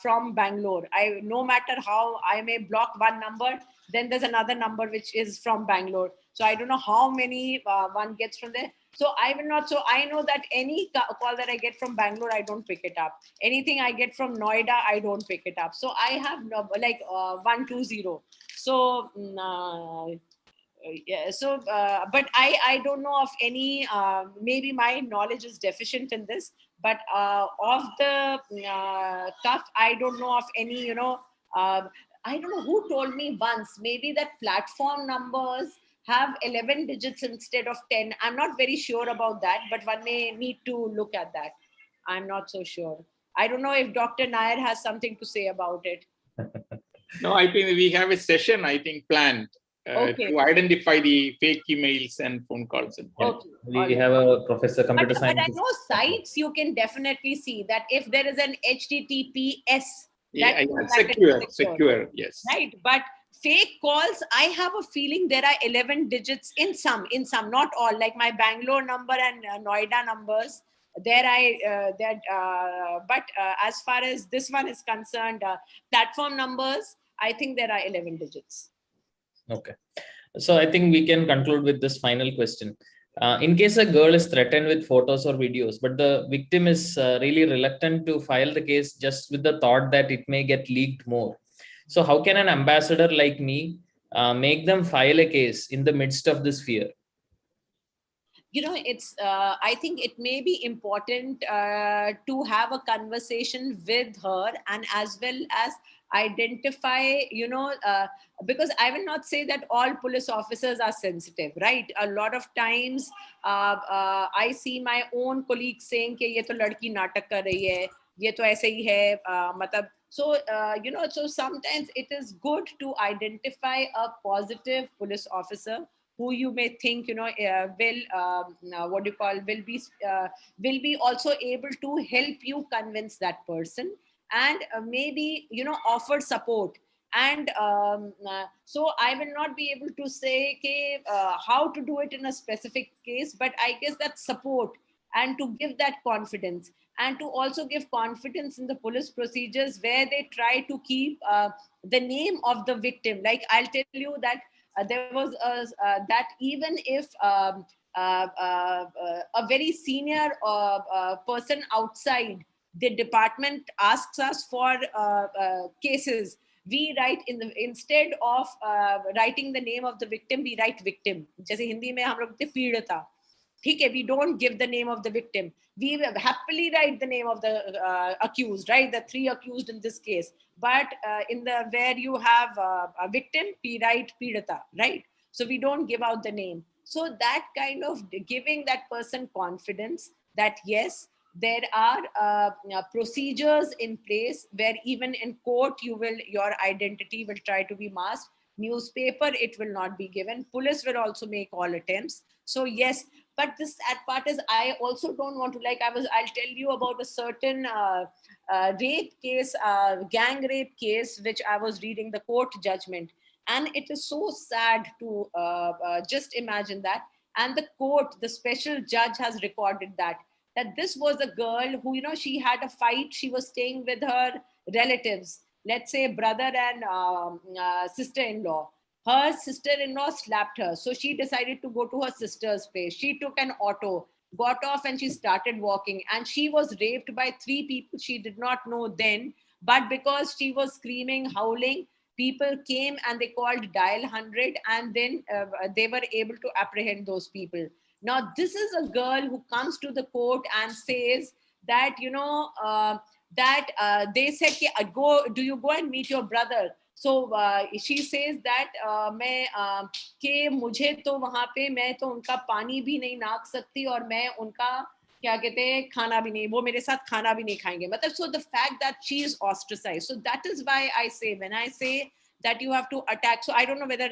from Bangalore. No matter how I may block one number, then there's another number which is from Bangalore. So I don't know how many one gets from there. So I will not. So I know that any call that I get from Bangalore, I don't pick it up. Anything I get from Noida, I don't pick it up. So I have 120. So yeah, so but I don't know of any, maybe my knowledge is deficient in this, but of the stuff, I don't know of any, I don't know who told me once, maybe that platform numbers have 11 digits instead of 10. I'm not very sure about that, but one may need to look at that. I'm not so sure. I don't know if Dr. Nair has something to say about it. No, I think we have a session, I think, planned to identify the fake emails and phone calls. Okay. We have a professor computer But science. I know sites you can definitely see that if there is an HTTPS, secure, yes. Right, but fake calls, I have a feeling there are 11 digits in some, not all. Like my Bangalore number and Noida numbers, but as far as this one is concerned, platform numbers, I think there are 11 digits. Okay. So I think we can conclude with this final question. In case a girl is threatened with photos or videos, but the victim is really reluctant to file the case just with the thought that it may get leaked more. So how can an ambassador like me make them file a case in the midst of this fear? It's I think it may be important to have a conversation with her, and as well as identify, because I will not say that all police officers are sensitive, right? A lot of times I see my own colleagues saying कि ये तो लड़की नाटक कर रही है, ये तो ऐसे ही है, so so sometimes it is good to identify a positive police officer who you may think will be also able to help you convince that person, and maybe offer support. And so I will not be able to say how to do it in a specific case, but I guess that support and to give that confidence, and to also give confidence in the police procedures where they try to keep the name of the victim. Like I'll tell you that there was that even if a very senior person outside the department asks us for cases, we write instead of writing the name of the victim, we write victim. जैसे हिंदी में हम लोग कहते पीड़िता, ठीक है, we don't give the name of the victim. We happily write the name of the accused, right? The 3 accused in this case. But in the where you have a victim, we write pidata, right? So we don't give out the name. So that kind of giving that person confidence that yes, there are procedures in place where even in court your identity will try to be masked. Newspaper, it will not be given. Police will also make all attempts. So yes, but this sad part is I also don't want to, I'll tell you about a certain rape case, gang rape case, which I was reading the court judgment. And it is so sad to just imagine that. And the court, the special judge has recorded that this was a girl who, she had a fight. She was staying with her relatives, let's say brother and sister-in-law. Her sister-in-law slapped her. So she decided to go to her sister's place. She took an auto, got off, and she started walking. And she was raped by 3 people she did not know then. But because she was screaming, howling, people came and they called dial 100, and then they were able to apprehend those people. Now, this is a girl who comes to the court and says that, they said, do you go and meet your brother? So she says that कि मुझे तो वहाँ पे मैं तो उनका पानी भी नहीं नाक सकती और मैं उनका क्या कहते हैं खाना भी नहीं, वो मेरे साथ खाना भी नहीं खाएंगे. मतलब so the fact that she is ostracized. So that is why I say, when I say that you have to attack, so I don't know whether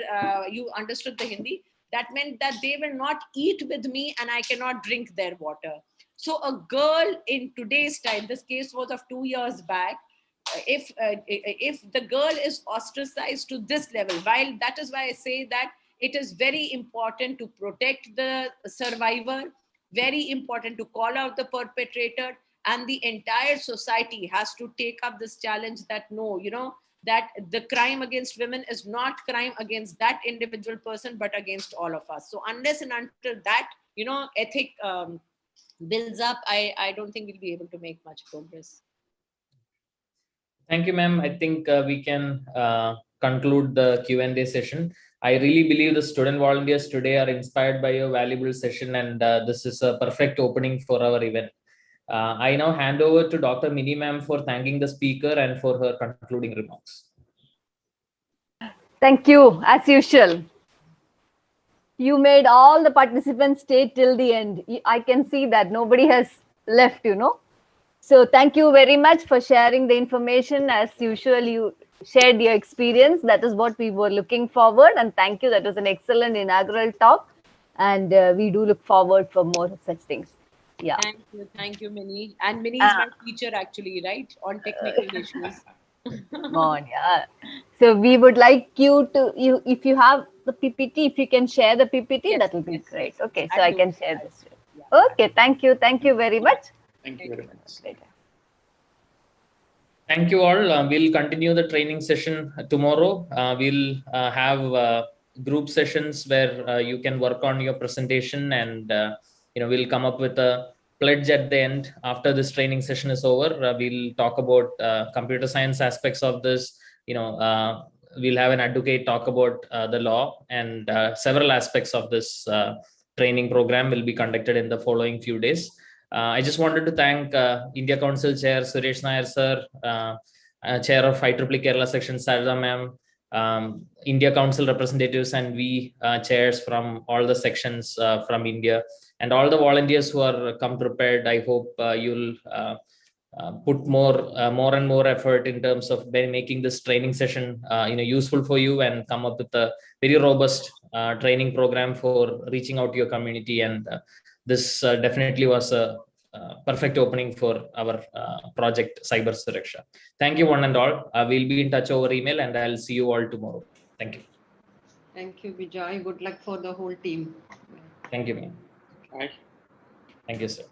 you understood the Hindi. That meant that they will not eat with me and I cannot drink their water. So a girl in today's time, this case was of 2 years back, if the girl is ostracized to this level, while that is why I say that it is very important to protect the survivor, very important to call out the perpetrator, and the entire society has to take up this challenge that no, that the crime against women is not crime against that individual person, but against all of us. So unless and until that, ethic builds up, I don't think we'll be able to make much progress. Thank you, ma'am. I think we can conclude the Q&A session. I really believe the student volunteers today are inspired by your valuable session, and this is a perfect opening for our event. I now hand over to Dr. Mini ma'am for thanking the speaker and for her concluding remarks. Thank you, as usual. You made all the participants stay till the end. I can see that nobody has left, So thank you very much for sharing the information. As usual, you shared your experience. That is what we were looking forward. And thank you. That was an excellent inaugural talk. And we do look forward for more such things. Yeah. Thank you, Minnie. And Minnie is my teacher, actually, right, on technical issues. Come on, yeah. So we would like you to, if you have the PPT, if you can share the PPT, yes, that will be great. Yes. Okay, so I can share this. Yeah. Okay, thank you. Thank you very much. Thank you very much. Thank you all. We'll continue the training session tomorrow. We'll have group sessions where you can work on your presentation, and we'll come up with a pledge at the end. After this training session is over, we'll talk about computer science aspects of this. We'll have an advocate talk about the law, and several aspects of this training program will be conducted in the following few days. I just wanted to thank India Council Chair Suresh Nair sir, Chair of IEEE Kerala Section Sarada ma'am, India Council representatives, and we chairs from all the sections from India, and all the volunteers who are come prepared. I hope you'll put more and more effort in terms of making this training session useful for you, and come up with a very robust training program for reaching out to your community. And this definitely was a perfect opening for our project Cyber Suraksha. Thank you one and all. We'll be in touch over email, and I'll see you all tomorrow. Thank you. Thank you, Vijay. Good luck for the whole team. Thank you, ma'am. Bye. Thank you, sir.